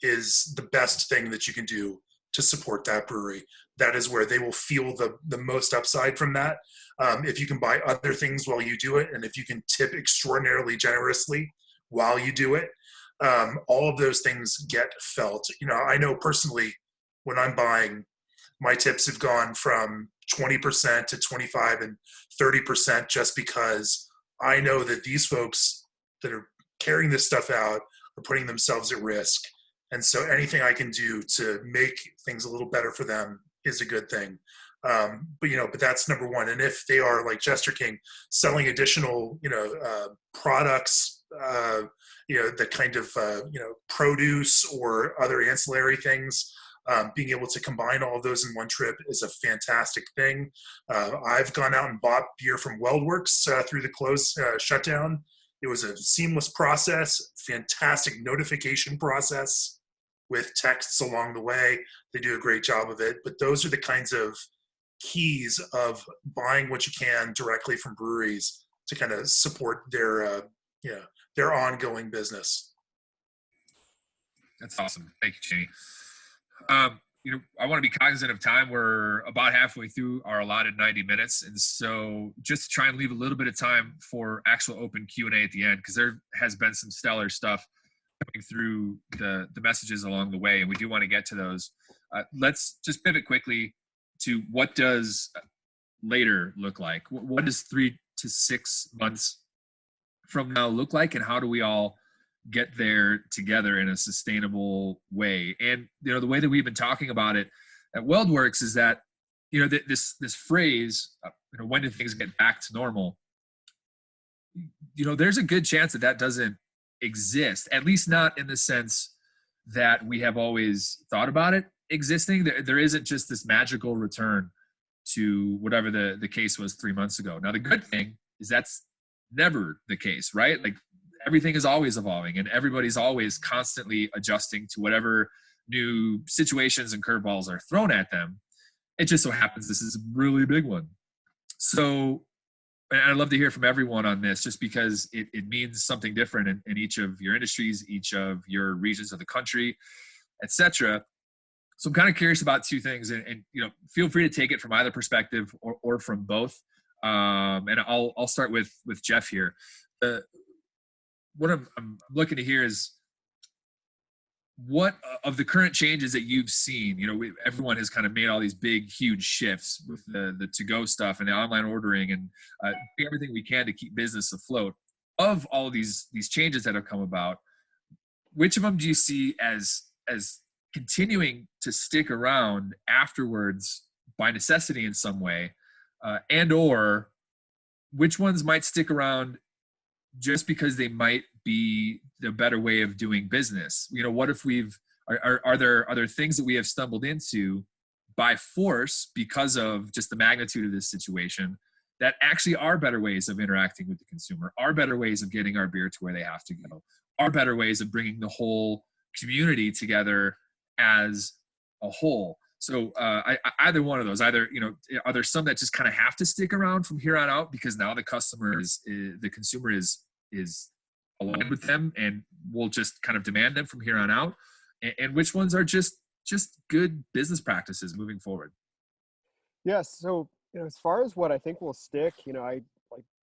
is the best thing that you can do to support that brewery. That is where they will feel the most upside from that. If you can buy other things while you do it, and if you can tip extraordinarily generously while you do it, all of those things get felt. You know, I know personally, when I'm buying, my tips have gone from 20% to 25 and 30% just because I know that these folks that are carrying this stuff out are putting themselves at risk. And so anything I can do to make things a little better for them is a good thing. But that's number one. And if they are, like Jester King, selling additional, products, the kind of, produce or other ancillary things, Being able to combine all of those in one trip is a fantastic thing. I've gone out and bought beer from WeldWerks through the close shutdown. It was a seamless process, fantastic notification process with texts along the way. They do a great job of it. But those are the kinds of keys of buying what you can directly from breweries to kind of support their ongoing business. That's awesome. Thank you, Jamie. I want to be cognizant of time. We're about halfway through our allotted 90 minutes. And so just to try and leave a little bit of time for actual open Q&A at the end, because there has been some stellar stuff coming through the messages along the way. And we do want to get to those. Let's just pivot quickly to what does later look like? What does 3 to 6 months from now look like? And how do we all get there together in a sustainable way? And the way that we've been talking about it at WeldWerks is that this phrase, when do things get back to normal, there's a good chance that doesn't exist, at least not in the sense that we have always thought about it existing. There isn't just this magical return to whatever the case was 3 months ago. Now the good thing is that's never the case, right? Like, everything is always evolving and everybody's always constantly adjusting to whatever new situations and curveballs are thrown at them. It just so happens this is a really big one. So, and I'd love to hear from everyone on this, just because it means something different in each of your industries, each of your regions of the country, etc. So I'm kind of curious about two things, and feel free to take it from either perspective or from both. And I'll start with Jeff here. What I'm looking to hear is, what of the current changes that you've seen, everyone has kind of made all these big, huge shifts with the to-go stuff and the online ordering and everything we can to keep business afloat. Of all of these changes that have come about, which of them do you see as continuing to stick around afterwards by necessity in some way, and or which ones might stick around just because they might be the better way of doing business? What if are there things that we have stumbled into by force because of just the magnitude of this situation that actually are better ways of interacting with the consumer, are better ways of getting our beer to where they have to go, are better ways of bringing the whole community together as a whole? So either one of those, are there some that just kind of have to stick around from here on out because now the consumer is aligned with them and will just kind of demand them from here on out? And which ones are just good business practices moving forward? Yes. So, as far as what I think will stick, I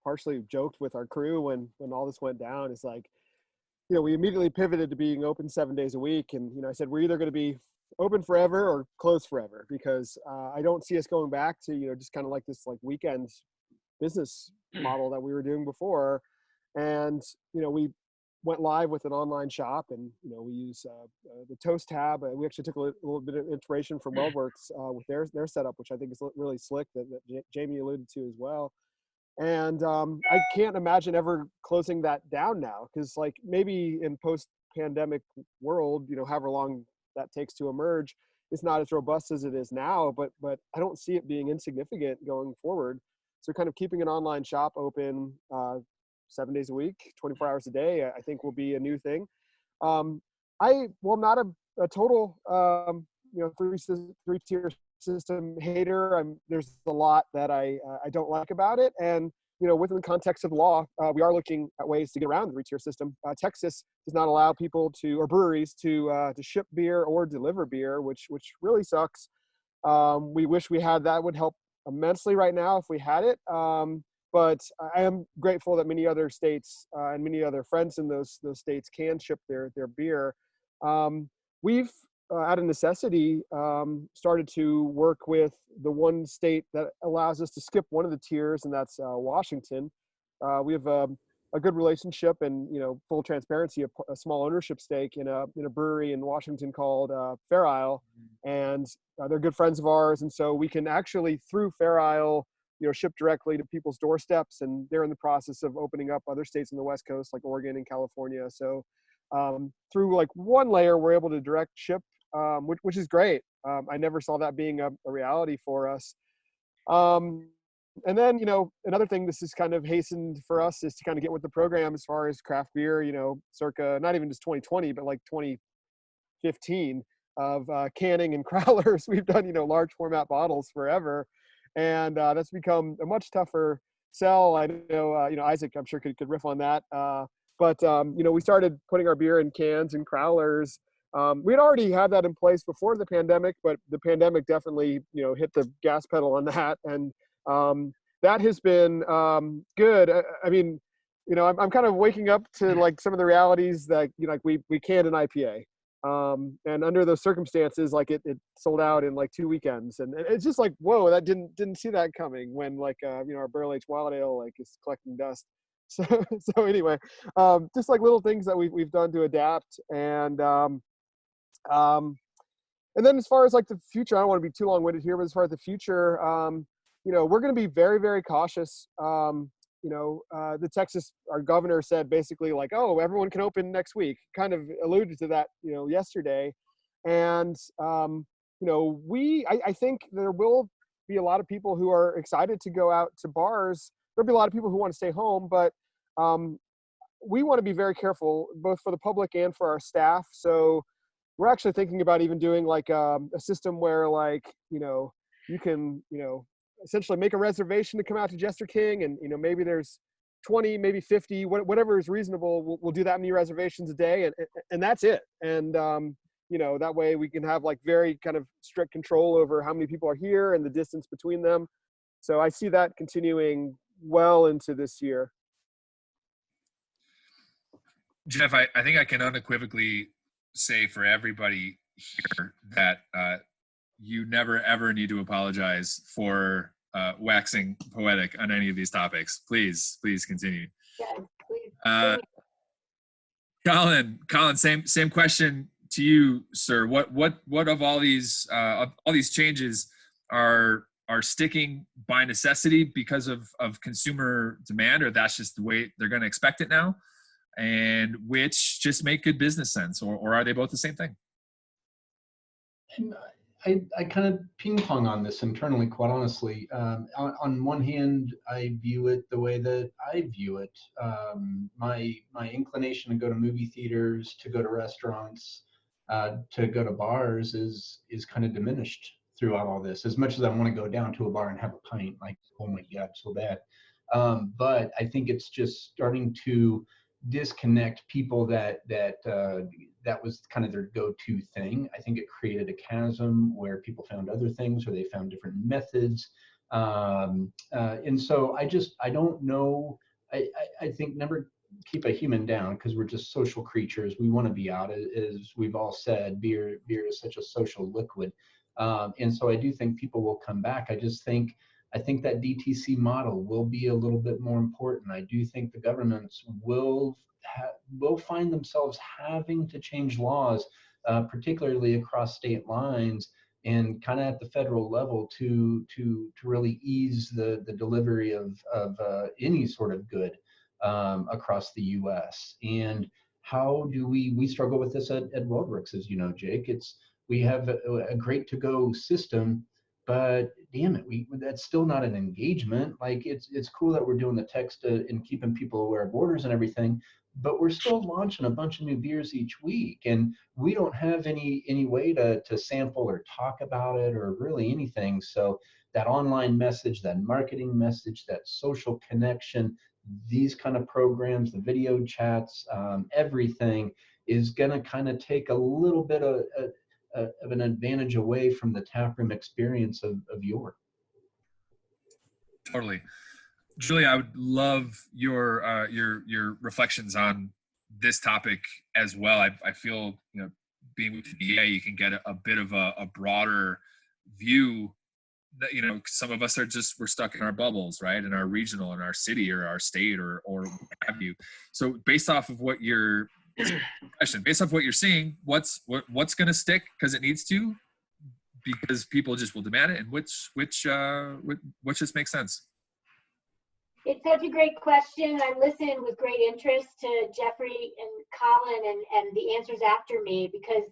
partially joked with our crew when all this went down. It's like, we immediately pivoted to being open 7 days a week. And, I said, we're either going to be open forever or closed forever, because I don't see us going back to, just kind of like this weekend business model that we were doing before. And, we went live with an online shop, and, we use the Toast tab. We actually took a little bit of inspiration from WeldWerks with their setup, which I think is really slick, that Jamie alluded to as well. And I can't imagine ever closing that down now, because maybe in post-pandemic world, however long that takes to emerge, it's not as robust as it is now, but I don't see it being insignificant going forward. So kind of keeping an online shop open 7 days a week, 24 hours a day, I think will be a new thing. I'm not a total, three-tier system hater. There's a lot that I don't like about it. And, within the context of law, we are looking at ways to get around the three-tier system. Texas does not allow people or breweries to ship beer or deliver beer, which really sucks. We wish we had that. Would help immensely right now if we had it. But I am grateful that many other states and many other friends in those states can ship their beer. We've, out of necessity, started to work with the one state that allows us to skip one of the tiers, and that's Washington. We have a good relationship and, full transparency, a small ownership stake in a brewery in Washington called Fair Isle, and they're good friends of ours. And so we can actually, through Fair Isle, ship directly to people's doorsteps, and they're in the process of opening up other states on the West Coast, like Oregon and California. So through one layer, we're able to direct ship which is great. I never saw that being a reality for us. And then, another thing this is kind of hastened for us is to kind of get with the program as far as craft beer, circa not even just 2020, but like 2015 of canning and crowlers. We've done, large format bottles forever. And that's become a much tougher sell. I know, Isaac, I'm sure could riff on that. But we started putting our beer in cans and crowlers. We'd already had that in place before the pandemic, but the pandemic definitely, hit the gas pedal on that. And that has been good. I mean, I'm kind of waking up to like some of the realities that, like we canned an IPA. And under those circumstances, like it sold out in like 2 weekends. And it's just like, whoa, that didn't see that coming when like, our barrel aged wild ale like is collecting dust. So anyway, just like little things that we've done to adapt. And then as far as like the future, I don't want to be too long-winded here, but as far as the future, we're going to be very, very cautious. The Texas, our governor said basically like, oh, everyone can open next week, kind of alluded to that, yesterday. And, I think there will be a lot of people who are excited to go out to bars. There'll be a lot of people who want to stay home, but we want to be very careful, both for the public and for our staff. So we're actually thinking about even doing like a system where like, you can, essentially make a reservation to come out to Jester King, and maybe there's 20, maybe 50, whatever is reasonable. We'll do that many reservations a day, and that's it. And that way we can have like very kind of strict control over how many people are here and the distance between them. So I see that continuing well into this year. Jeff, I think I can unequivocally say for everybody here that you never ever need to apologize for waxing poetic on any of these topics. Please continue. Yes, please. Colin, same question to you, sir. What of all these changes are sticking by necessity because of consumer demand, or that's just the way they're going to expect it now, and which just make good business sense, or are they both the same thing? And I kind of ping pong on this internally, quite honestly. On one hand, I view it the way that I view it. My inclination to go to movie theaters, to go to restaurants, to go to bars is kind of diminished throughout all this. As much as I want to go down to a bar and have a pint, like, oh my God, so bad. But I think it's just starting to disconnect people that was kind of their go-to thing. I think it created a chasm where people found other things, or they found different methods. And so I don't know. I think never keep a human down, because we're just social creatures. We want to be out, as we've all said. Beer is such a social liquid. And so I do think people will come back. I think that DTC model will be a little bit more important. I do think the governments will find themselves having to change laws, particularly across state lines and kind of at the federal level, to really ease the delivery of any sort of good across the U.S. And how do we struggle with this at WeldWerks, as you know, Jake? We have a great to-go system, but damn it, that's still not an engagement. Like it's cool that we're doing the text and keeping people aware of orders and everything, but we're still launching a bunch of new beers each week, and we don't have any way to sample or talk about it or really anything. So that online message, that marketing message, that social connection, these kind of programs, the video chats, everything is going to kind of take a little bit of an advantage away from the taproom experience of York. Totally. Julie, I would love your reflections on this topic as well. I feel, being with the DA, you can get a bit of a broader view that, some of us we're stuck in our bubbles, right? In our regional, in our city or our state or what have you. So based off of what you're seeing, what's going to stick because it needs to, because people just will demand it, and which just makes sense? It's such a great question. I listened with great interest to Jeffrey and Colin and the answers after me, because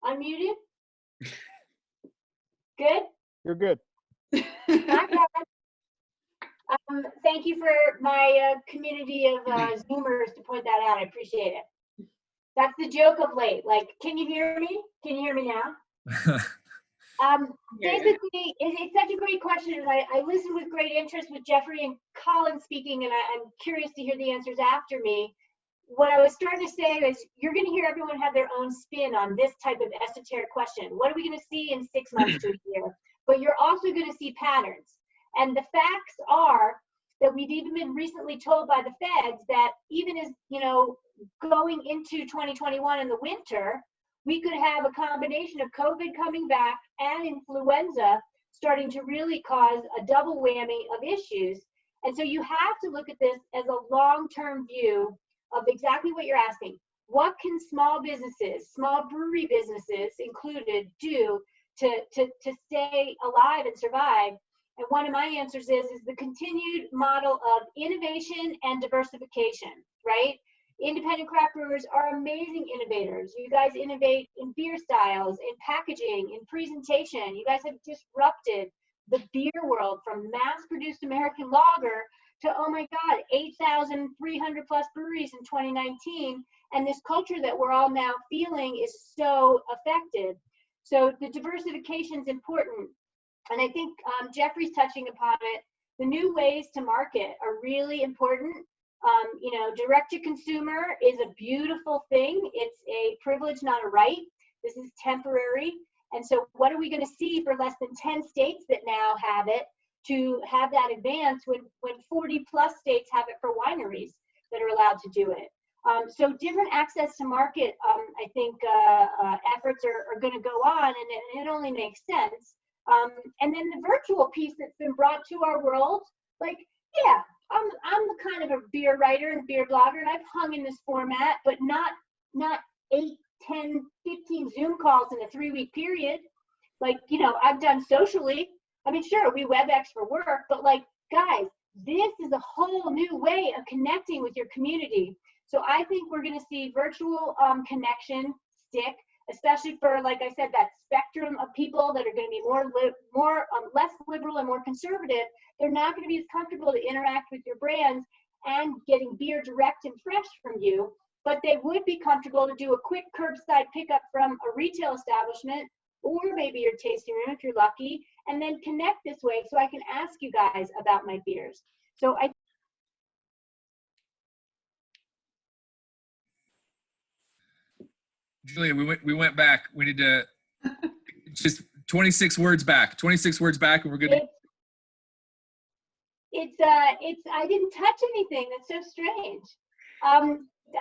Unmuted? Good? You're good. Not bad. Thank you for my community of Zoomers to point that out. I appreciate it. That's the joke of late. Like, can you hear me? Can you hear me now? Basically, it's such a great question, and I listened with great interest with Jeffrey and Colin speaking, and I'm curious to hear the answers after me. What I was starting to say is you're going to hear everyone have their own spin on this type of esoteric question. What are we going to see in 6 months to a year? But you're also going to see patterns. And the facts are that we've even been recently told by the feds that even as, going into 2021 in the winter, we could have a combination of COVID coming back and influenza starting to really cause a double whammy of issues. And so you have to look at this as a long-term view of exactly what you're asking. What can small businesses, small brewery businesses included, do to stay alive and survive? And one of my answers is the continued model of innovation and diversification, right? Independent craft brewers are amazing innovators. You guys innovate in beer styles, in packaging, in presentation. You guys have disrupted the beer world from mass-produced American lager to, oh my God, 8,300 plus breweries in 2019. And this culture that we're all now feeling is so affected. So the diversification is important. And I think Jeffrey's touching upon it. The new ways to market are really important. Direct to consumer is a beautiful thing. It's a privilege, not a right. This is temporary. And so what are we going to see for less than 10 states that now have it to have that advance when 40 plus states have it for wineries that are allowed to do it? So different access to market, I think efforts are going to go on, and it only makes sense. And then the virtual piece that's been brought to our world, like, yeah, I'm the kind of a beer writer and beer blogger, and I've hung in this format, but not 8, 10, 15 Zoom calls in a 3-week period. Like, I've done socially. I mean, sure, we WebEx for work, but like, guys, this is a whole new way of connecting with your community. So I think we're going to see virtual connection stick, especially for, like I said, that spectrum of people that are going to be less liberal and more conservative. They're not going to be as comfortable to interact with your brands and getting beer direct and fresh from you, but they would be comfortable to do a quick curbside pickup from a retail establishment or maybe your tasting room if you're lucky, and then connect this way so I can ask you guys about my beers. So Julia, we went back. We need to just 26 words back. 26 words back, and we're good. I didn't touch anything. That's so strange.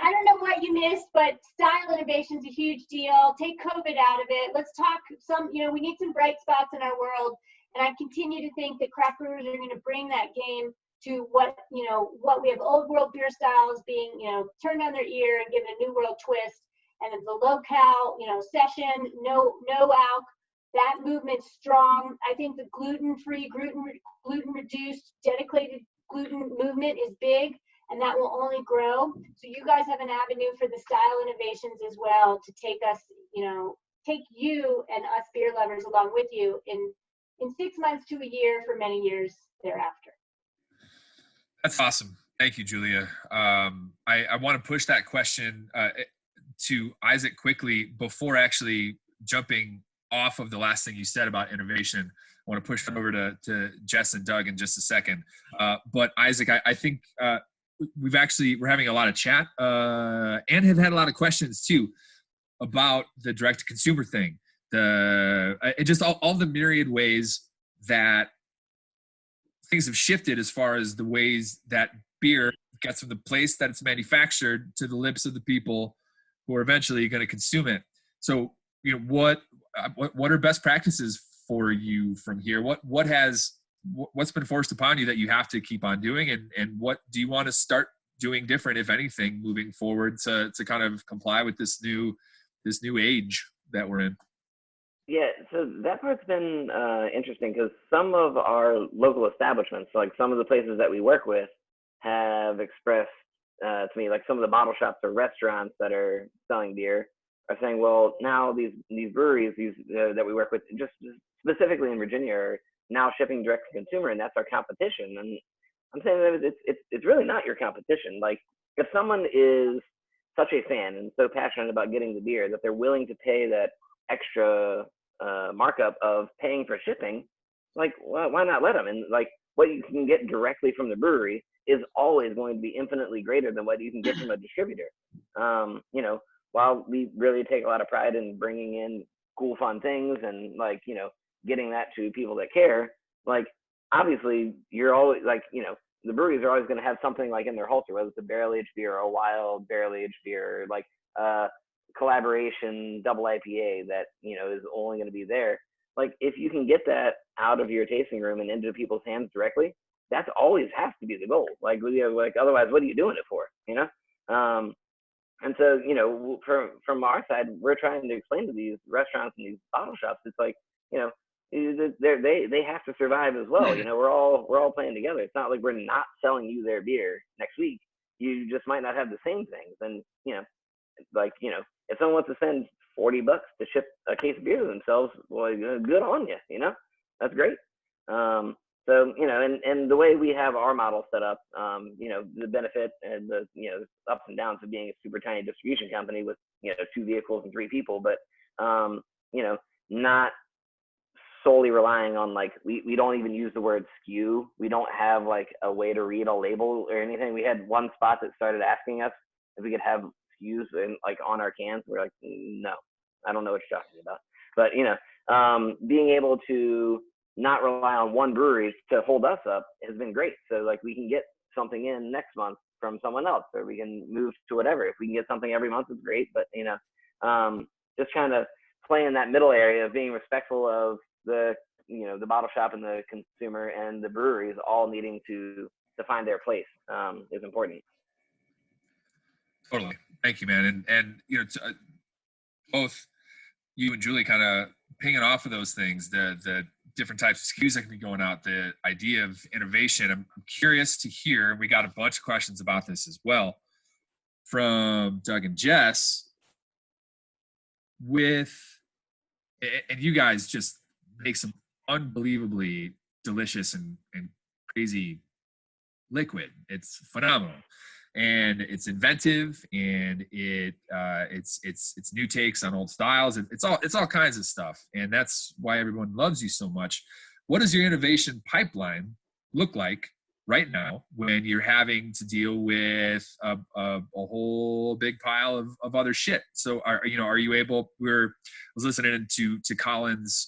I don't know what you missed, but style innovation is a huge deal. Take COVID out of it. Let's talk we need some bright spots in our world. And I continue to think that craft brewers are going to bring that game to what we have old world beer styles being, turned on their ear and given a new world twist. And the low-cal, session, no alc, that movement's strong. I think the gluten-free, gluten-reduced, dedicated gluten movement is big, and that will only grow. So you guys have an avenue for the style innovations as well to take us, take you and us beer lovers along with you in 6 months to a year for many years thereafter. That's awesome. Thank you, Julia. I want to push that question to Isaac quickly before actually jumping off of the last thing you said about innovation. I want to push it over to Jess and Doug in just a second. But Isaac, I think we're having a lot of chat and have had a lot of questions too about the direct to consumer thing. Just all the myriad ways that things have shifted as far as the ways that beer gets from the place that it's manufactured to the lips of the people who are eventually going to consume it. So, what are best practices for you from here? What's been forced upon you that you have to keep on doing, and what do you want to start doing different, if anything, moving forward to kind of comply with this new age that we're in? Yeah, so that part's been interesting because some of our local establishments, like some of the places that we work with, have expressed to me, like some of the bottle shops or restaurants that are selling beer are saying, well, now these breweries that we work with, just specifically in Virginia, are now shipping direct to consumer, and that's our competition. And I'm saying that it's really not your competition. Like if someone is such a fan and so passionate about getting the beer that they're willing to pay that extra markup of paying for shipping, like why not let them? And like what you can get directly from the brewery is always going to be infinitely greater than what you can get from a distributor. You know, while we really take a lot of pride in bringing in cool, fun things and like, you know, getting that to people that care, like obviously you're always like, you know, the breweries are always going to have something like in their holster, whether it's a barrel aged beer or a wild barrel aged beer, like collaboration double IPA that, you know, is only going to be there. Like if you can get that out of your tasting room and into people's hands directly, that's always has to be the goal. Like, like otherwise, what are you doing it for? You know? And so, you know, from our side, we're trying to explain to these restaurants and these bottle shops, it's like, you know, they have to survive as well. You know, we're all playing together. It's not like we're not selling you their beer next week. You just might not have the same things. And, you know, like, you know, if someone wants to send $40 to ship a case of beer to themselves, well, good on you, you know, that's great. So, you know, and the way we have our model set up, you know, the benefit and the, you know, ups and downs of being a super tiny distribution company with, you know, 2 vehicles and 3 people, but, you know, not solely relying on like, we don't even use the word SKU. We don't have like a way to read a label or anything. We had one spot that started asking us if we could have SKUs in, like on our cans. We're like, no, I don't know what you're talking about. But, you know, being able to not rely on one brewery to hold us up has been great. So like we can get something in next month from someone else, or we can move to whatever. If we can get something every month, it's great. But, you know, just kind of play in that middle area of being respectful of the, you know, the bottle shop and the consumer and the breweries all needing to find their place is important. Totally. Thank you, man. And you know, both you and Julie kind of pinging off of those things, the different types of SKUs that can be going out, the idea of innovation. I'm curious to hear, we got a bunch of questions about this as well from Doug and Jess, and you guys just make some unbelievably delicious and crazy liquid. It's phenomenal. And it's inventive, and it's new takes on old styles. It's all kinds of stuff, and that's why everyone loves you so much. What does your innovation pipeline look like right now when you're having to deal with a whole big pile of other shit? So are you able? I was listening to Colin's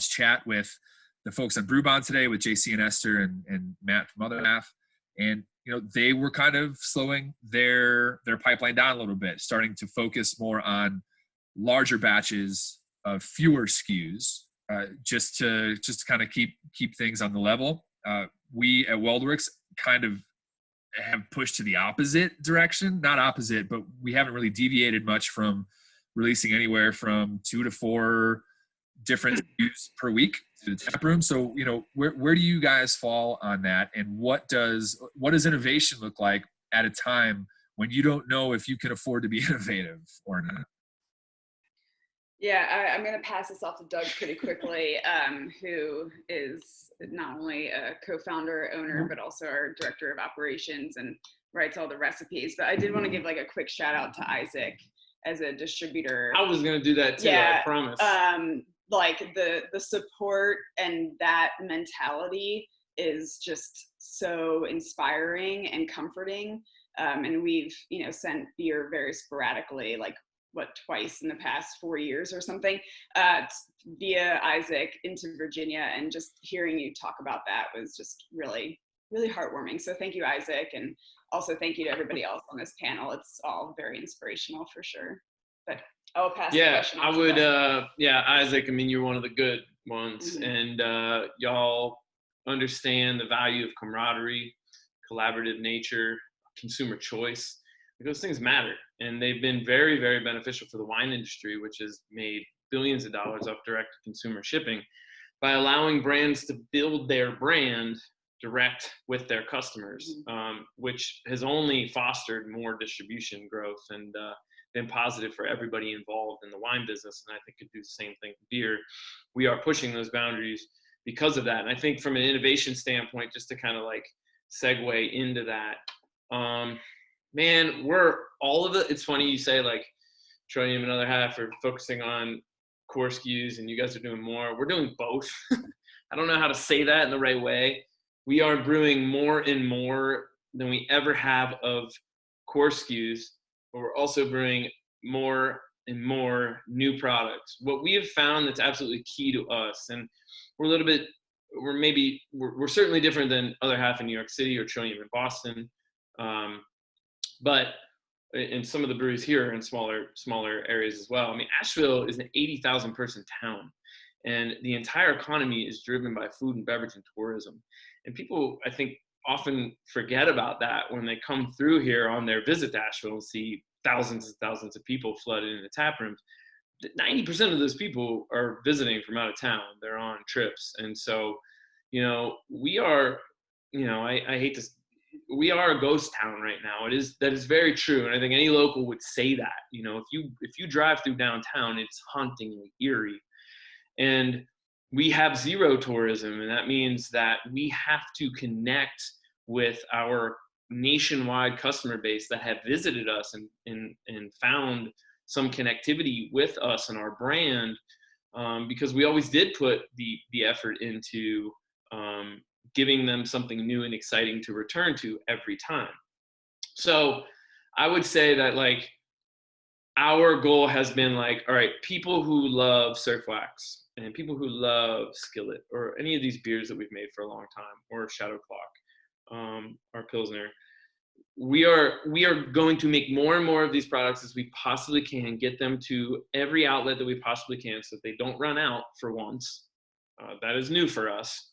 chat with the folks on Brewbond today with JC and Esther and Matt from Other Half, and you know, they were kind of slowing their pipeline down a little bit, starting to focus more on larger batches of fewer SKUs, just to kind of keep things on the level. We at WeldWerks kind of have pushed to the opposite direction, not opposite, but we haven't really deviated much from releasing anywhere from 2 to 4 different SKUs per week to the tap room. So, you know, where do you guys fall on that? And what does innovation look like at a time when you don't know if you can afford to be innovative or not? Yeah, I'm going to pass this off to Doug pretty quickly, who is not only a co-founder, owner, but also our director of operations and writes all the recipes. But I did want to give like a quick shout out to Isaac as a distributor. I was going to do that too, yeah, I promise. Like the support and that mentality is just so inspiring and comforting. And we've, you know, sent beer very sporadically, like twice in the past 4 years or something, via Isaac into Virginia. And just hearing you talk about that was just really, really heartwarming. So thank you, Isaac. And also thank you to everybody else on this panel. It's all very inspirational for sure. But I'll pass the question on. I would, Isaac, I mean, you're one of the good ones. Mm-hmm. And y'all understand the value of camaraderie, collaborative nature, consumer choice. Those things matter. And they've been very, very beneficial for the wine industry, which has made billions of dollars off direct to consumer shipping by allowing brands to build their brand direct with their customers, which has only fostered more distribution growth and been positive for everybody involved in the wine business. And I think could do the same thing with beer. We are pushing those boundaries because of that. And I think from an innovation standpoint, just to kind of like segue into that, man, we're all of it. It's funny you say like Trillium and Another Half are focusing on core SKUs and you guys are doing more. We're doing both. I don't know how to say that in the right way. We are brewing more and more than we ever have of core SKUs, but we're also brewing more and more new products. What we have found that's absolutely key to us, and we're certainly different than Other Half in New York City or Trillium in Boston, but in some of the breweries here in smaller areas as well. I mean, Asheville is an 80,000 person town, and the entire economy is driven by food and beverage and tourism. And people, I think, often forget about that when they come through here on their visit to Asheville and see thousands and thousands of people flooded into tap rooms. 90% of those people are visiting from out of town. They're on trips. And so, you know, we are, you know, I hate to, we are a ghost town right now. That is very true. And I think any local would say that, you know, if you drive through downtown, it's hauntingly eerie. And we have zero tourism, and that means that we have to connect with our nationwide customer base that have visited us and found some connectivity with us and our brand, because we always did put the effort into giving them something new and exciting to return to every time. So I would say that like our goal has been like, all right, people who love Surf Wax and people who love Skillet or any of these beers that we've made for a long time, or Shadow Clock, or Pilsner, we are going to make more and more of these products as we possibly can, get them to every outlet that we possibly can so that they don't run out for once. That is new for us.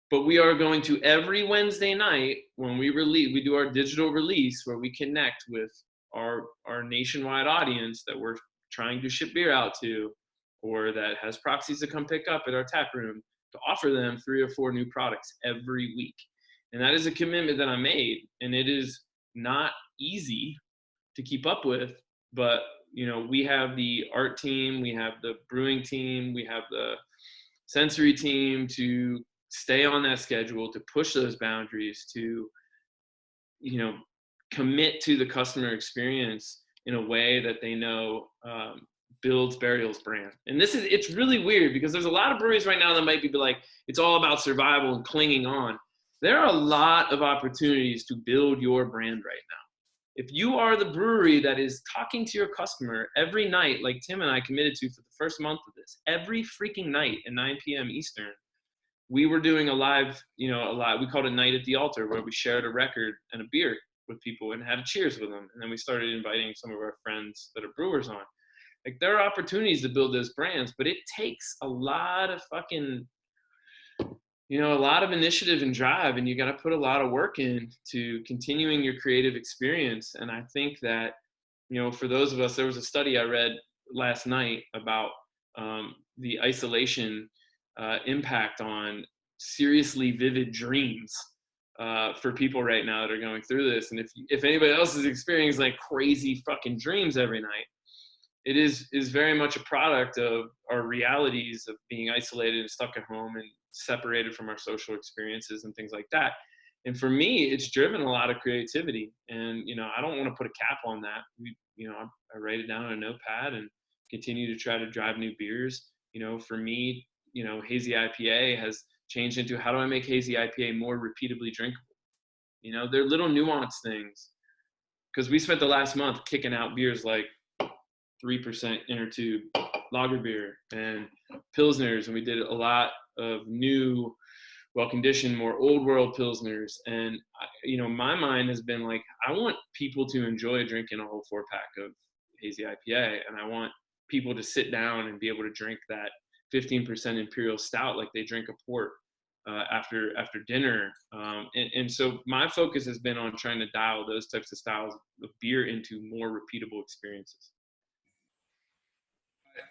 But we are going to every Wednesday night when we do our digital release where we connect with our nationwide audience that we're trying to ship beer out to, or that has proxies to come pick up at our tap room, to offer them 3 or 4 new products every week. And that is a commitment that I made, and it is not easy to keep up with, but you know, we have the art team, we have the brewing team, we have the sensory team to stay on that schedule, to push those boundaries, to, you know, commit to the customer experience in a way that they know builds Burial's brand. And it's really weird because there's a lot of breweries right now that might be like, it's all about survival and clinging on. There are a lot of opportunities to build your brand right now. If you are the brewery that is talking to your customer every night, like Tim and I committed to for the first month of this, every freaking night at 9 p.m. Eastern, we were doing a live, we called it Night at the Altar, where we shared a record and a beer with people and had a cheers with them. And then we started inviting some of our friends that are brewers on. Like, there are opportunities to build those brands, but it takes a lot of fucking, a lot of initiative and drive, and you got to put a lot of work in to continuing your creative experience. And I think that, for those of us, there was a study I read last night about the isolation impact on seriously vivid dreams for people right now that are going through this. And if anybody else is experiencing like crazy fucking dreams every night, it is very much a product of our realities of being isolated and stuck at home and separated from our social experiences and things like that. And for me, it's driven a lot of creativity. And, I don't want to put a cap on that. I write it down on a notepad and continue to try to drive new beers. For me, hazy IPA has changed into, how do I make hazy IPA more repeatably drinkable? They're little nuanced things. Because we spent the last month kicking out beers like 3% inner tube lager beer and pilsners, and we did a lot of new, well-conditioned, more old world pilsners. And my mind has been like, I want people to enjoy drinking a whole 4-pack of hazy IPA, and I want people to sit down and be able to drink that 15% imperial stout like they drink a port after dinner. And so my focus has been on trying to dial those types of styles of beer into more repeatable experiences.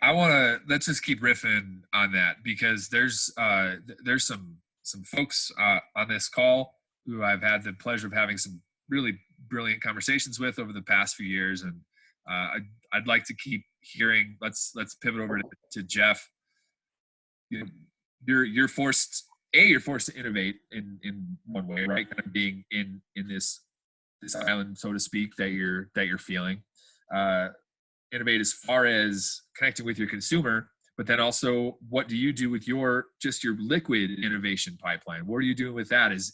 I want to let's just keep riffing on that, because there's some folks on this call who I've had the pleasure of having some really brilliant conversations with over the past few years, and I'd like to keep hearing. Let's pivot over to Jeff. You're forced to innovate in one way, right? Kind of being in this island, so to speak, that you're feeling. Innovate as far as connecting with your consumer, but then also what do you do with your liquid innovation pipeline? What are you doing with that? Is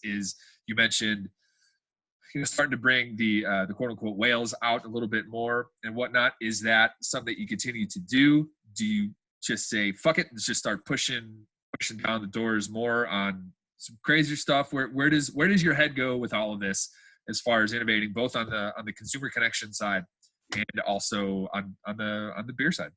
you mentioned starting to bring the quote unquote whales out a little bit more and whatnot. Is that something that you continue to do? Do you just say fuck it and just start pushing down the doors more on some crazier stuff? Where does your head go with all of this as far as innovating, both on the consumer connection side and also on the beer side?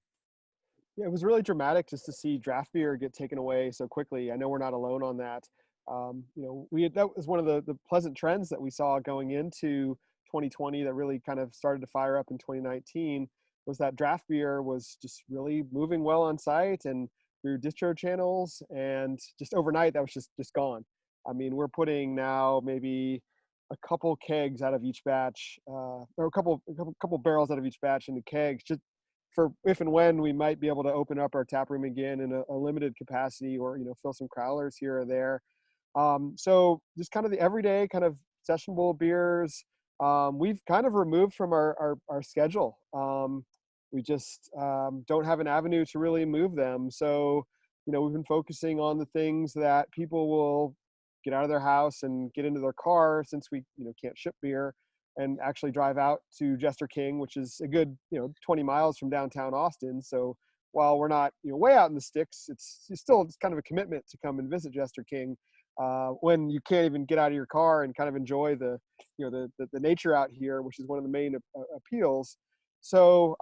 Yeah, it was really dramatic just to see draft beer get taken away so quickly. I know we're not alone on that. That was one of the pleasant trends that we saw going into 2020 that really kind of started to fire up in 2019, was that draft beer was just really moving well on site and through distro channels, and just overnight that was just gone. I mean, we're putting now maybe a couple kegs out of each batch, or a couple barrels out of each batch into kegs, just for if and when we might be able to open up our tap room again in a limited capacity, or fill some crowlers here or there. So just kind of the everyday kind of sessionable beers, we've kind of removed from our schedule. We just don't have an avenue to really move them. So, we've been focusing on the things that people will get out of their house and get into their car, since we can't ship beer, and actually drive out to Jester King, which is a good 20 miles from downtown Austin. So while we're not way out in the sticks, it's kind of a commitment to come and visit Jester King when you can't even get out of your car and kind of enjoy the nature out here, which is one of the main appeals. So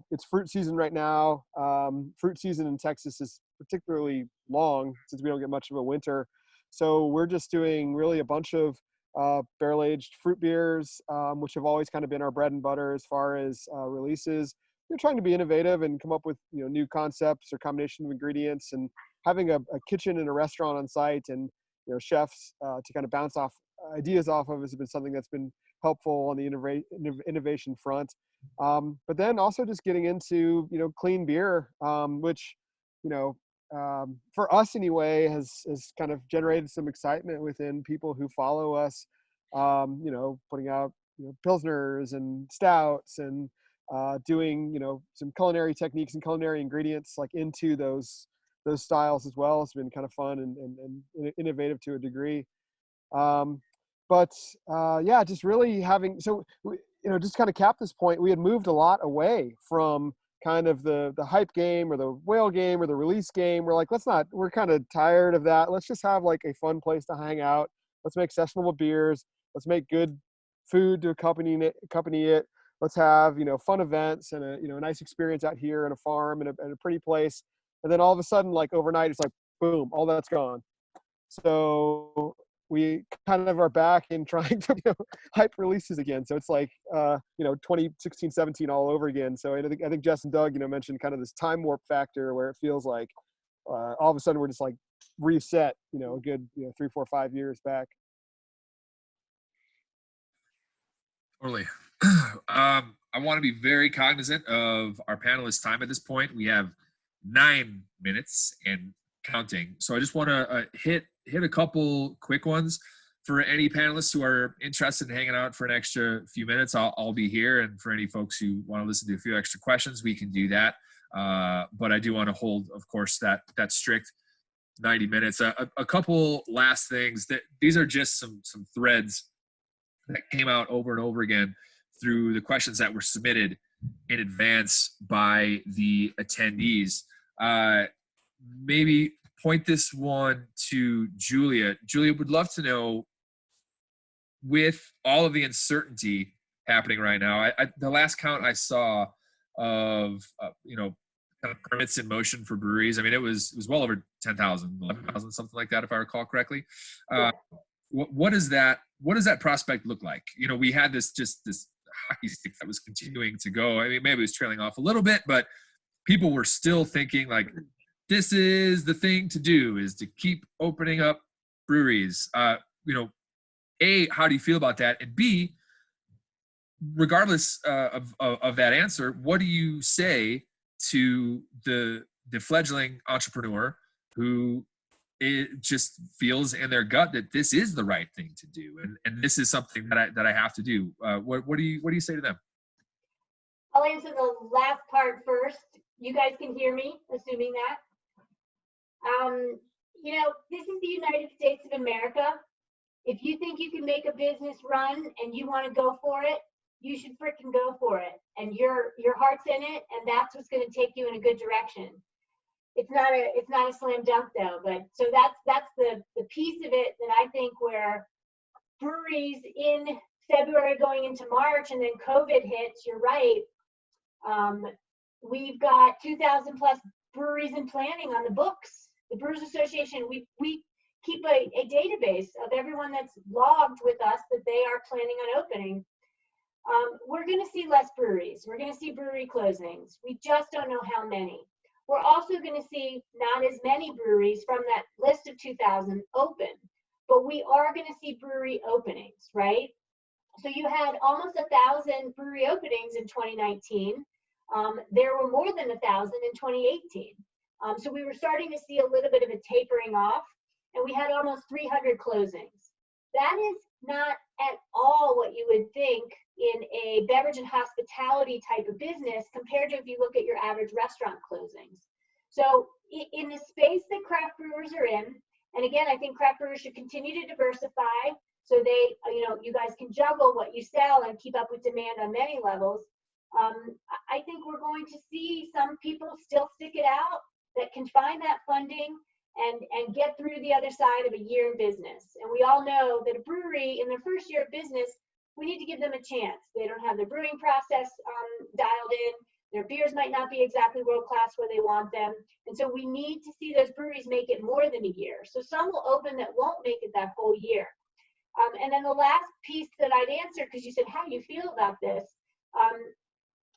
it's fruit season right now. Fruit season in Texas is particularly long since we don't get much of a winter. So we're just doing really a bunch of barrel-aged fruit beers, which have always kind of been our bread and butter as far as releases. We're trying to be innovative and come up with new concepts or combination of ingredients, and having a kitchen and a restaurant on site, and chefs to kind of bounce off ideas off of has been something that's been helpful on the innovation front. But then also just getting into clean beer, which for us anyway has kind of generated some excitement within people who follow us, putting out pilsners and stouts, and doing some culinary techniques and culinary ingredients like into those styles as well. It's been kind of fun and innovative to a degree. Just really having, just kind of cap this point, we had moved a lot away from kind of the hype game or the whale game or the release game. We're like, we're kind of tired of that. Let's just have like a fun place to hang out. Let's make sessionable beers. Let's make good food to accompany it. Let's have, fun events and a nice experience out here in a farm and a pretty place. And then all of a sudden, like overnight, it's like, boom, all that's gone. So we kind of are back in trying to hype releases again. So it's like 2016, 17 all over again. So I think Jess and Doug mentioned kind of this time warp factor where it feels like all of a sudden we're just like reset a good 3, 4, 5 years back. Totally. I want to be very cognizant of our panelists' time at this point. We have 9 minutes and counting. So I just want to hit a couple quick ones for any panelists who are interested in hanging out for an extra few minutes. I'll be here, and for any folks who want to listen to a few extra questions, we can do that. But I do want to hold, of course, that strict 90 minutes. A couple last things. These are just some threads that came out over and over again through the questions that were submitted in advance by the attendees. Maybe point this one to Julia. Julia, would love to know, with all of the uncertainty happening right now, the last count I saw of kind of permits in motion for breweries, I mean, it was well over 10,000, 11,000, something like that, if I recall correctly. What does that prospect look like? We had this hockey stick that was continuing to go. I mean, maybe it was trailing off a little bit, but people were still thinking like, this is the thing to do, is to keep opening up breweries. You know, A, how do you feel about that? And B, regardless of that answer, what do you say to the fledgling entrepreneur who it just feels in their gut that this is the right thing to do, and this is something that I have to do? What do you say to them? I'll answer the last part first. You guys can hear me, assuming that. You know, this is the United States of America. If you think you can make a business run and you want to go for it, you should freaking go for it. And your heart's in it, and that's what's going to take you in a good direction. It's not a slam dunk though, but so that's the piece of it that I think where breweries in February going into March and then COVID hits, you're right. We've got 2,000 plus breweries in planning on the books. The Brewers Association, we keep a database of everyone that's logged with us that they are planning on opening. We're going to see less breweries. We're going to see brewery closings. We just don't know how many. We're also going to see not as many breweries from that list of 2,000 open, but we are going to see brewery openings, right? So you had almost 1,000 brewery openings in 2019. There were more than 1,000 in 2018. So we were starting to see a little bit of a tapering off, and we had almost 300 closings. That is not at all what you would think in a beverage and hospitality type of business compared to if you look at your average restaurant closings. So in the space that craft brewers are in, and again, I think craft brewers should continue to diversify so they, you know, you guys can juggle what you sell and keep up with demand on many levels. I think we're going to see some people still stick it out that can find that funding and get through the other side of a year in business. And we all know that a brewery in their first year of business, we need to give them a chance. They don't have their brewing process dialed in. Their beers might not be exactly world-class where they want them. And so we need to see those breweries make it more than a year. So some will open that won't make it that whole year. And then the last piece that I'd answer, because you said, how do you feel about this?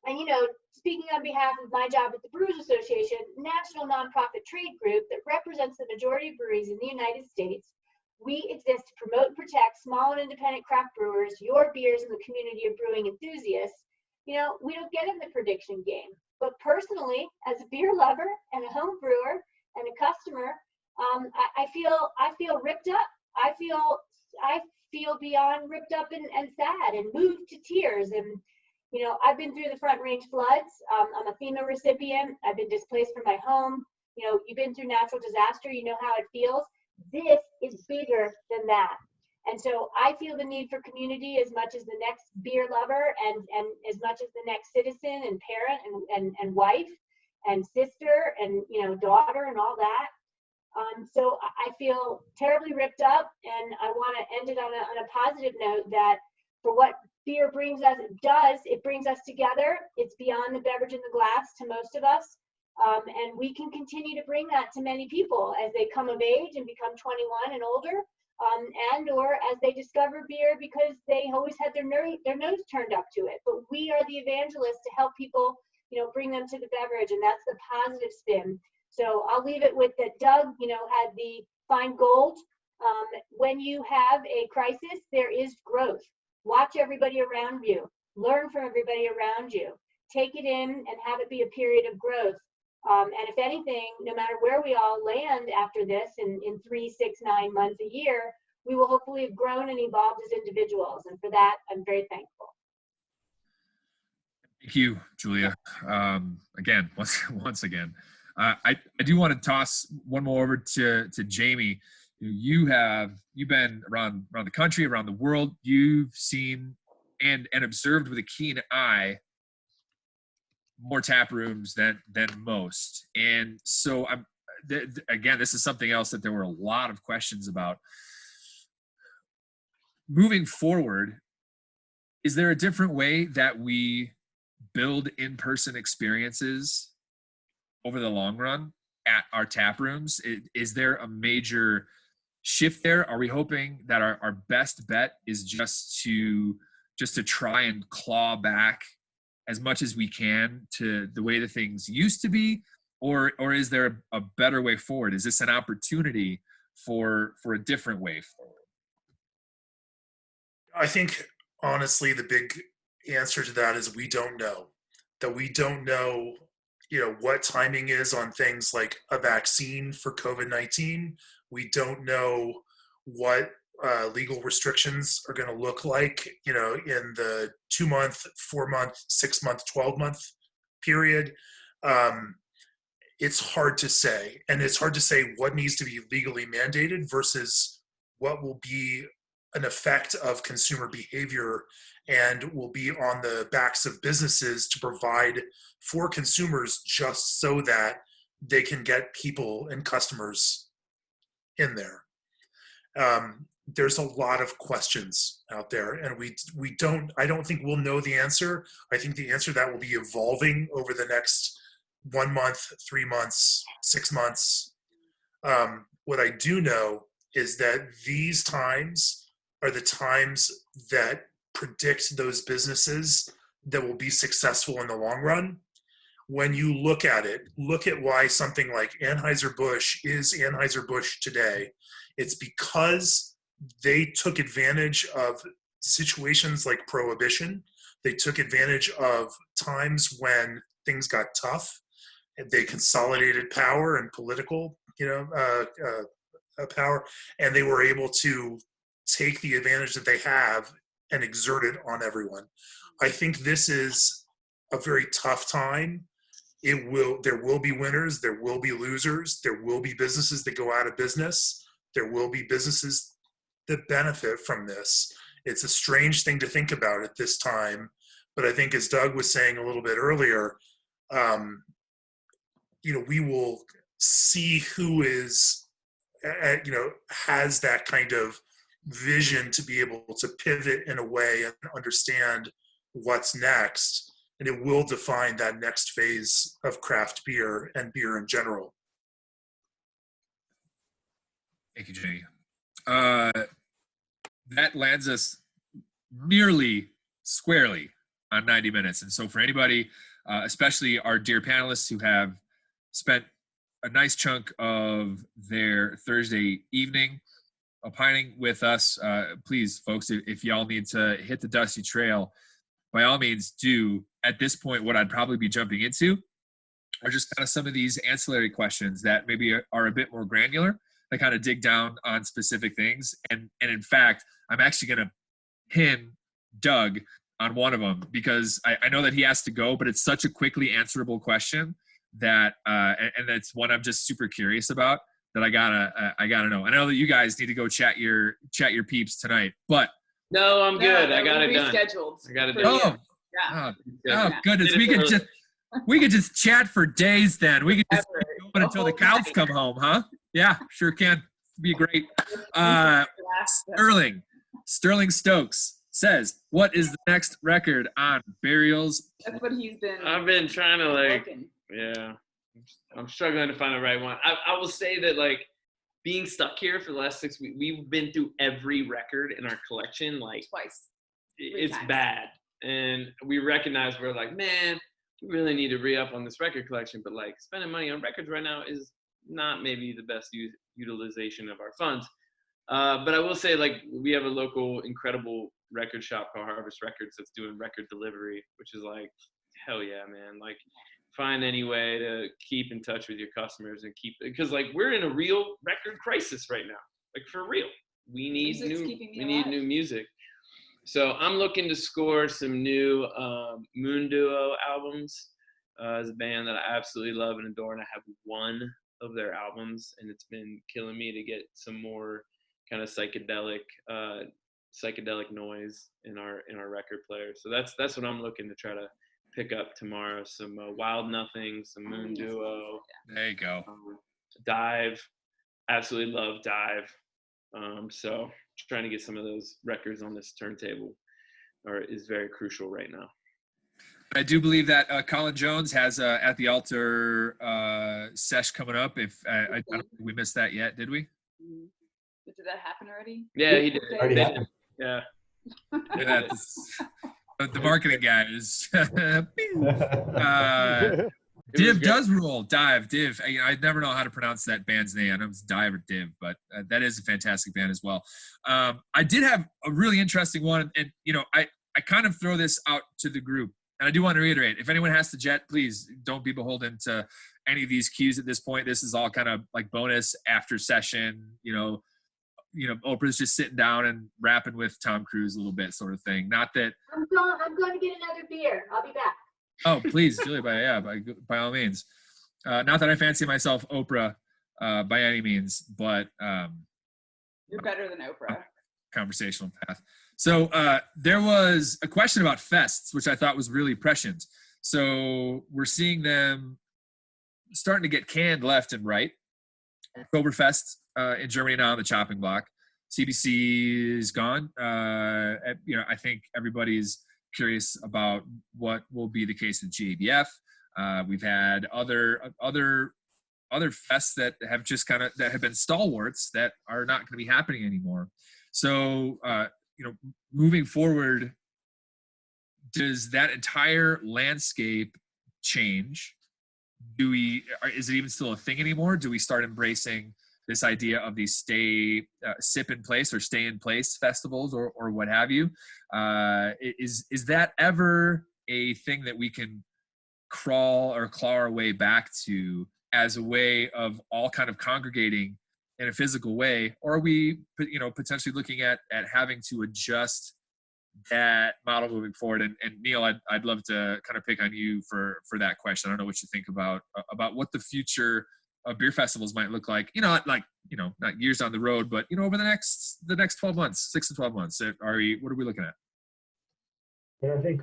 And, you know, speaking on behalf of my job at the Brewers Association, national nonprofit trade group that represents the majority of breweries in the United States, we exist to promote and protect small and independent craft brewers, your beers, and the community of brewing enthusiasts. You know, we don't get in the prediction game. But personally, as a beer lover and a home brewer and a customer, I feel ripped up. I feel beyond ripped up and sad and moved to tears. And you know, I've been through the Front Range floods. I'm a FEMA recipient. I've been displaced from my home. You know, you've been through natural disaster. You know how it feels. This is bigger than that. And so I feel the need for community as much as the next beer lover and as much as the next citizen and parent and wife and sister and, you know, daughter and all that. So I feel terribly ripped up, and I want to end it on a positive note that for what beer brings us, it brings us together. It's beyond the beverage in the glass to most of us. And we can continue to bring that to many people as they come of age and become 21 and older, and or as they discover beer because they always had their nose turned up to it. But we are the evangelists to help people, you know, bring them to the beverage, and that's the positive spin. So I'll leave it with that. Doug, you know, had the find gold. When you have a crisis, there is growth. Watch everybody around you. Learn from everybody around you. Take it in and have it be a period of growth. And if anything, no matter where we all land after this in 3, 6, 9 months, a year, we will hopefully have grown and evolved as individuals. And for that, I'm very thankful. Thank you, Julia. Again, once again, I do want to toss one more over to Jamie. You've been around the country, around the world. You've seen and observed with a keen eye more tap rooms than most. And so again, this is something else that there were a lot of questions about. Moving forward, is there a different way that we build in-person experiences over the long run at our tap rooms? Is there a major shift there? Are we hoping that our best bet is just to try and claw back as much as we can to the way the things used to be, or is there a better way forward? Is this an opportunity for a different way forward? I think honestly, the big answer to that is we don't know. That we don't know, what timing is on things like a vaccine for COVID-19. We don't know what legal restrictions are going to look like, in the 2-month, 4-month, 6-month, 12-month period. It's hard to say, and it's hard to say what needs to be legally mandated versus what will be an effect of consumer behavior and will be on the backs of businesses to provide for consumers just so that they can get people and customers in there. There's a lot of questions out there, and I don't think we'll know the answer. I think the answer that will be evolving over the next 1 month, 3 months, 6 months. What I do know is that these times are the times that predict those businesses that will be successful in the long run. When you look at why something like Anheuser-Busch is Anheuser-Busch today. It's because they took advantage of situations like Prohibition. They took advantage of times when things got tough. They consolidated power and political, power, and they were able to take the advantage that they have and exert it on everyone. I think this is a very tough time. There will be winners, there will be losers, there will be businesses that go out of business, there will be businesses that benefit from this. It's a strange thing to think about at this time, but I think as Doug was saying a little bit earlier, we will see who is, has that kind of vision to be able to pivot in a way and understand what's next. And it will define that next phase of craft beer and beer in general. Thank you, Jay. That lands us nearly squarely on 90 minutes. And so for anybody, especially our dear panelists who have spent a nice chunk of their Thursday evening opining with us, please, folks, if y'all need to hit the dusty trail, by all means do. At this point, what I'd probably be jumping into are just kind of some of these ancillary questions that maybe are a bit more granular, that kind of dig down on specific things. And in fact, I'm actually going to pin Doug on one of them because I know that he has to go, but it's such a quickly answerable question that, and that's one I'm just super curious about that I gotta know. I know that you guys need to go chat your peeps tonight, but no, I'm good. I got it done. Rescheduled. I got it done. Yeah. Oh, goodness. We could just chat for days then. We could just keep going until the cows come home, huh? Yeah, sure can. It'd be great. Sterling Stokes says, what is the next record on Burial's? That's what he's been. I've been trying to working. I'm struggling to find the right one. I will say that being stuck here for the last 6 weeks, we've been through every record in our collection twice. It's bad. And we recognize we're man, we really need to re-up on this record collection, but spending money on records right now is not maybe the best utilization of our funds. But I will say we have a local incredible record shop called Harvest Records that's doing record delivery, which is hell yeah, man. Find any way to keep in touch with your customers and because we're in a real record crisis right now. For real. We need new music. So I'm looking to score some new Moon Duo albums. As a band that I absolutely love and adore, and I have one of their albums, and it's been killing me to get some more kind of psychedelic noise in our record player. So that's what I'm looking to try to pick up tomorrow. Some Wild Nothing, some Moon Duo. There you go. Dive. Absolutely love Dive. So trying to get some of those records on this turntable is very crucial right now. I do believe that Colin Jones has At the Altar sesh coming up. If I don't think we missed that yet, did we? Did that happen already? Yeah, he did. Already happened. Yeah. The marketing guys. was Div does rule. Div. I never know how to pronounce that band's name. I know it's Dive or Div, but that is a fantastic band as well. I did have a really interesting one, and I kind of throw this out to the group, and I do want to reiterate: if anyone has to jet, please don't be beholden to any of these cues at this point. This is all kind of like bonus after session. Oprah's just sitting down and rapping with Tom Cruise a little bit, sort of thing. Not that I'm going to get another beer. I'll be back. Oh, please, Julie, by all means. Not that I fancy myself Oprah by any means, but You're better than Oprah. Conversational path. So there was a question about fests, which I thought was really prescient. So we're seeing them starting to get canned left and right. Oktoberfest in Germany now on the chopping block. CBC is gone. I think everybody's curious about what will be the case with GABF. We've had other fests that have just that have been stalwarts that are not going to be happening anymore. So moving forward, does that entire landscape change? Is it even still a thing anymore? Do we start embracing this idea of these sip in place or stay in place festivals or what have you? Is that ever a thing that we can crawl or claw our way back to as a way of all kind of congregating in a physical way? Or are we, potentially looking at having to adjust that model moving forward? And Neil, I'd love to kind of pick on you for that question. I don't know what you think about what the future of beer festivals might look like, not years down the road, but over the next 12 months, 6 to 12 months. What are we looking at? And I think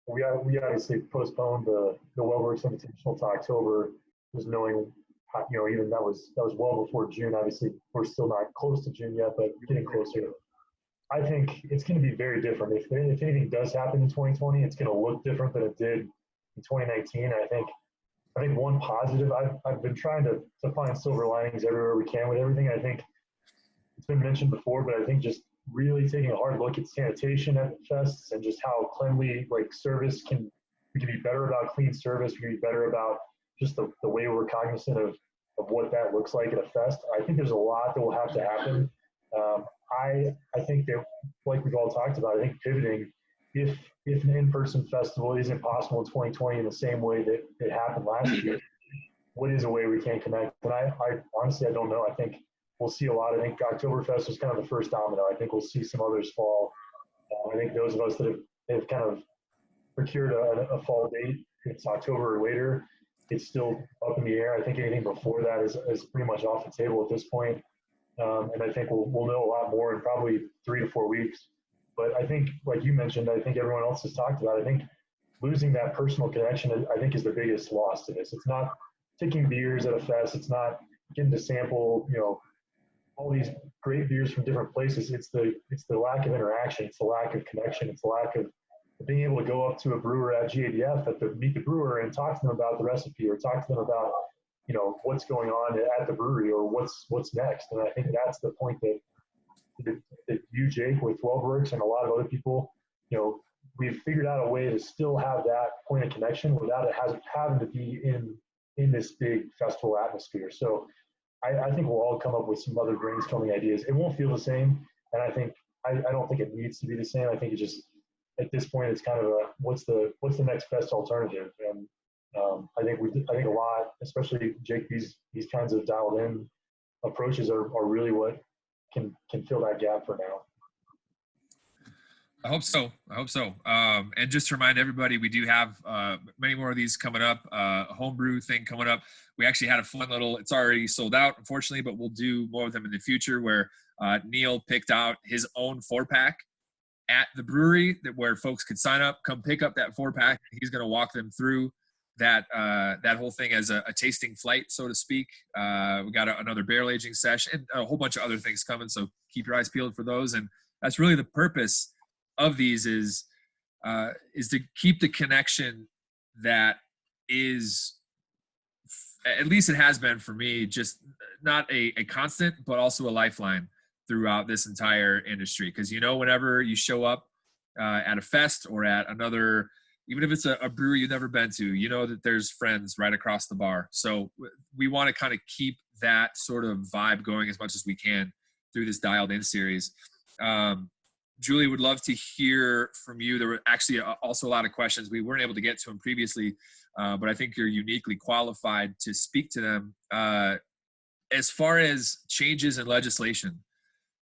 we obviously postponed the WeldWerks Invitational to October, just knowing how, even that was well before June. Obviously, we're still not close to June yet, but getting closer. I think it's going to be very different. If anything does happen in 2020, it's going to look different than it did in 2019. I think one positive, I've been trying to find silver linings everywhere we can with everything. I think it's been mentioned before, but I think just really taking a hard look at sanitation at the fests and just how cleanly service we can be better about clean service. We can be better about just the way we're cognizant of what that looks like at a fest. I think there's a lot that will have to happen. I think that, like we've all talked about, I think pivoting, if an in-person festival isn't possible in 2020 in the same way that it happened last year, what is a way we can connect? And I honestly, I don't know. I think we'll see a lot. I think Oktoberfest was kind of the first domino. I think we'll see some others fall. I think those of us that have kind of procured a fall date, it's October or later, it's still up in the air. I think anything before that is pretty much off the table at this point. And I think we'll know a lot more in probably 3 to 4 weeks. But I think, like you mentioned, I think everyone else has talked about, I think losing that personal connection, I think, is the biggest loss to this. It's not picking beers at a fest. It's not getting to sample, all these great beers from different places. It's the lack of interaction. It's the lack of connection. It's the lack of being able to go up to a brewer at GABF, meet the brewer and talk to them about the recipe, or talk to them about, what's going on at the brewery, or what's next. And I think that's the point that you, Jake, with WeldWerks and a lot of other people, we've figured out a way to still have that point of connection without it having to be in this big festival atmosphere. So I think we'll all come up with some other brainstorming ideas. It won't feel the same, and I don't think it needs to be the same. I think it just, at this point, it's kind of what's the next best alternative. And I think a lot, especially Jake, these kinds of dialed in approaches are really what can fill that gap for now. I hope so. And just to remind everybody, we do have many more of these coming up. A homebrew thing coming up. We actually had a fun little, it's already sold out, unfortunately, but we'll do more of them in the future, where Neil picked out his own 4-pack at the brewery where folks could sign up, come pick up that 4-pack. He's going to walk them through that whole thing as a tasting flight, so to speak. We got another barrel aging session and a whole bunch of other things coming, so keep your eyes peeled for those. And that's really the purpose of these is to keep the connection that is, at least it has been for me, just not a constant, but also a lifeline throughout this entire industry. Because whenever you show up at a fest or at another, even if it's a brewery you've never been to, you know that there's friends right across the bar. So we want to kind of keep that sort of vibe going as much as we can through this Dialed In series. Julie, would love to hear from you. There were actually also a lot of questions. We weren't able to get to them previously, but I think you're uniquely qualified to speak to them. As far as changes in legislation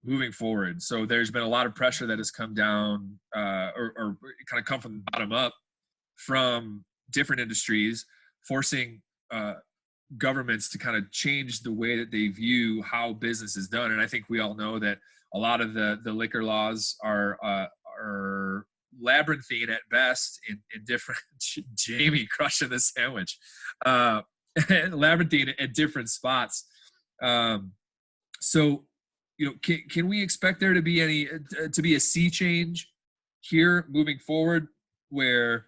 moving forward. So there's been a lot of pressure that has come down or kind of come from the bottom up from different industries, forcing governments to kind of change the way that they view how business is done. And I think we all know that a lot of the liquor laws are labyrinthine at best in different, Jamie crushing the sandwich, labyrinthine at different spots. So, you know, can we expect there to be a sea change here moving forward, where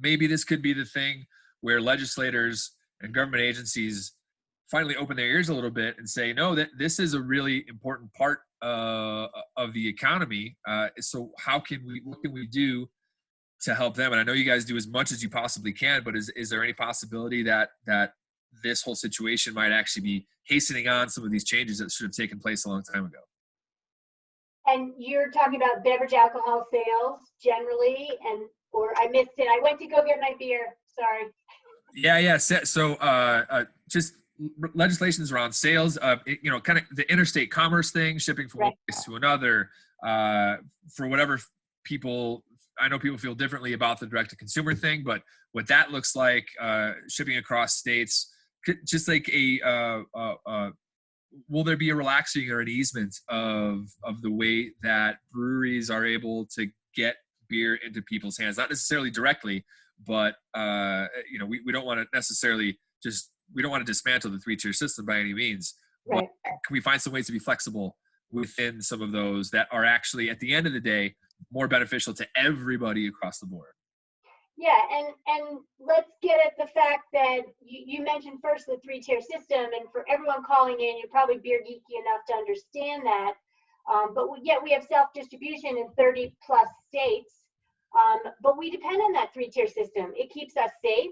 maybe this could be the thing where legislators and government agencies finally open their ears a little bit and say, no, that this is a really important part of the economy. So what can we do to help them? And I know you guys do as much as you possibly can, but is there any possibility that this whole situation might actually be hastening on some of these changes that should have taken place a long time ago? And you're talking about beverage alcohol sales generally, or I missed it. I went to go get my beer. Sorry. Yeah. So just legislations around sales, you know, kind of the interstate commerce thing, shipping from one place to another, for whatever people, I know people feel differently about the direct-to-consumer thing, but what that looks like, shipping across states, just like will there be a relaxing or an easement of the way that breweries are able to get beer into people's hands? Not necessarily directly, but you know, we don't want to necessarily we don't want to dismantle the 3-tier system by any means. Right. But can we find some ways to be flexible within some of those that are actually, at the end of the day, more beneficial to everybody across the board? Yeah, and let's get at the fact that you mentioned first the 3-tier system, and for everyone calling in, you're probably beer geeky enough to understand that. But yet we have self-distribution in 30 plus states, but we depend on that 3-tier system. It keeps us safe.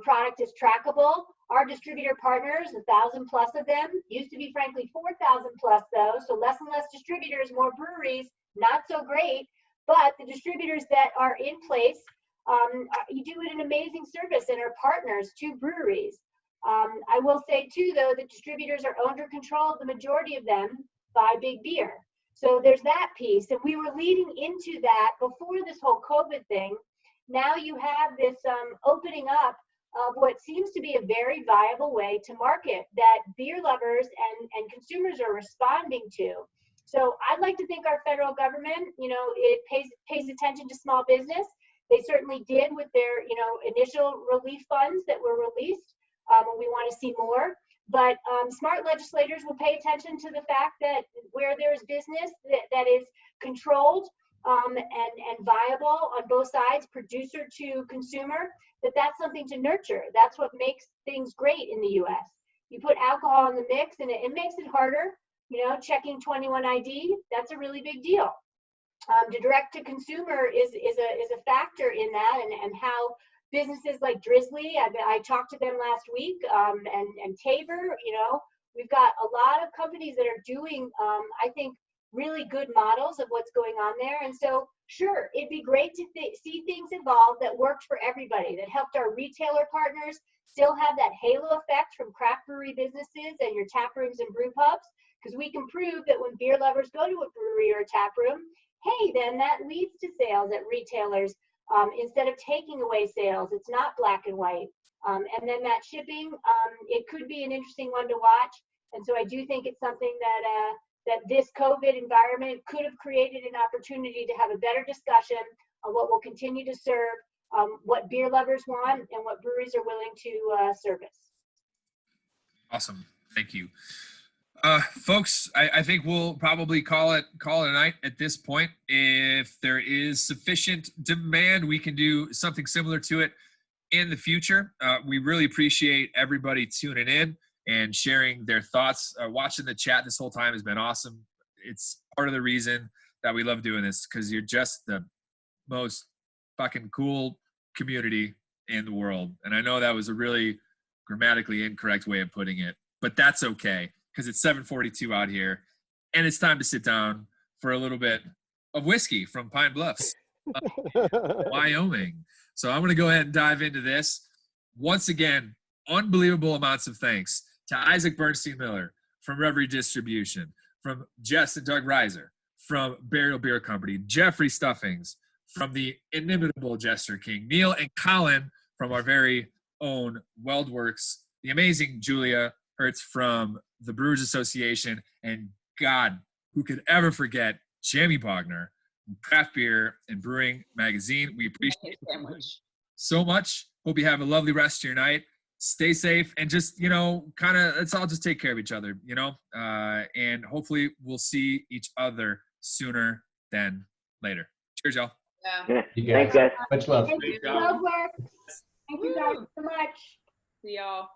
Product is trackable. Our distributor partners, 1,000 plus of them, used to be frankly 4,000 plus though, so less and less distributors, more breweries, not so great, but the distributors that are in place, you do an amazing service and are partners to breweries. I will say too, though, that distributors are owned or controlled, the majority of them, by big beer. So there's that piece, and we were leading into that before this whole COVID thing. Now you have this opening up of what seems to be a very viable way to market that beer lovers and consumers are responding to. So I'd like to think our federal government, you know, it pays attention to small business. They certainly did with their, you know, initial relief funds that were released. We want to see more. But smart legislators will pay attention to the fact that where there's business that is controlled and viable on both sides, producer to consumer, that's something to nurture. That's what makes things great in the U.S. You put alcohol in the mix and it makes it harder. You know, checking 21 ID, that's a really big deal. The direct to consumer is a factor in that, and how businesses like Drizzly, I talked to them last week, and Tabor, you know, we've got a lot of companies that are doing, I think, really good models of what's going on there. And so, sure, it'd be great to see things evolve that worked for everybody, that helped our retailer partners still have that halo effect from craft brewery businesses and your tap rooms and brew pubs, because we can prove that when beer lovers go to a brewery or a tap room, hey, then that leads to sales at retailers. Instead of taking away sales, it's not black and white. And then that shipping, it could be an interesting one to watch. And so I do think it's something that this COVID environment could have created an opportunity to have a better discussion on what will continue to serve what beer lovers want and what breweries are willing to service. Awesome. Thank you. Folks, I think we'll probably call it a night at this point. If there is sufficient demand, we can do something similar to it in the future. We really appreciate everybody tuning in and sharing their thoughts. Watching the chat this whole time has been awesome. It's part of the reason that we love doing this because you're just the most fucking cool community in the world. And I know that was a really grammatically incorrect way of putting it, but that's okay because it's 7:42 out here and it's time to sit down for a little bit of whiskey from Pine Bluffs, Wyoming. So I'm going to go ahead and dive into this. Once again, unbelievable amounts of thanks to Isaac Bernstein-Miller from Reverie Distribution, from Jess and Doug Reiser, from Burial Beer Company, Jeffrey Stuffings, from the inimitable Jester King, Neil and Colin from our very own WeldWerks, the amazing Julia Herz from the Brewers Association, and God, who could ever forget Jamie Bogner, Craft Beer and Brewing Magazine. We appreciate it so much. Hope you have a lovely rest of your night. Stay safe and just, let's all just take care of each other, and hopefully we'll see each other sooner than later. Cheers, y'all. Yeah. Thanks, guys. Much love. Thank you, WeldWerks. Thank you guys so much. See y'all.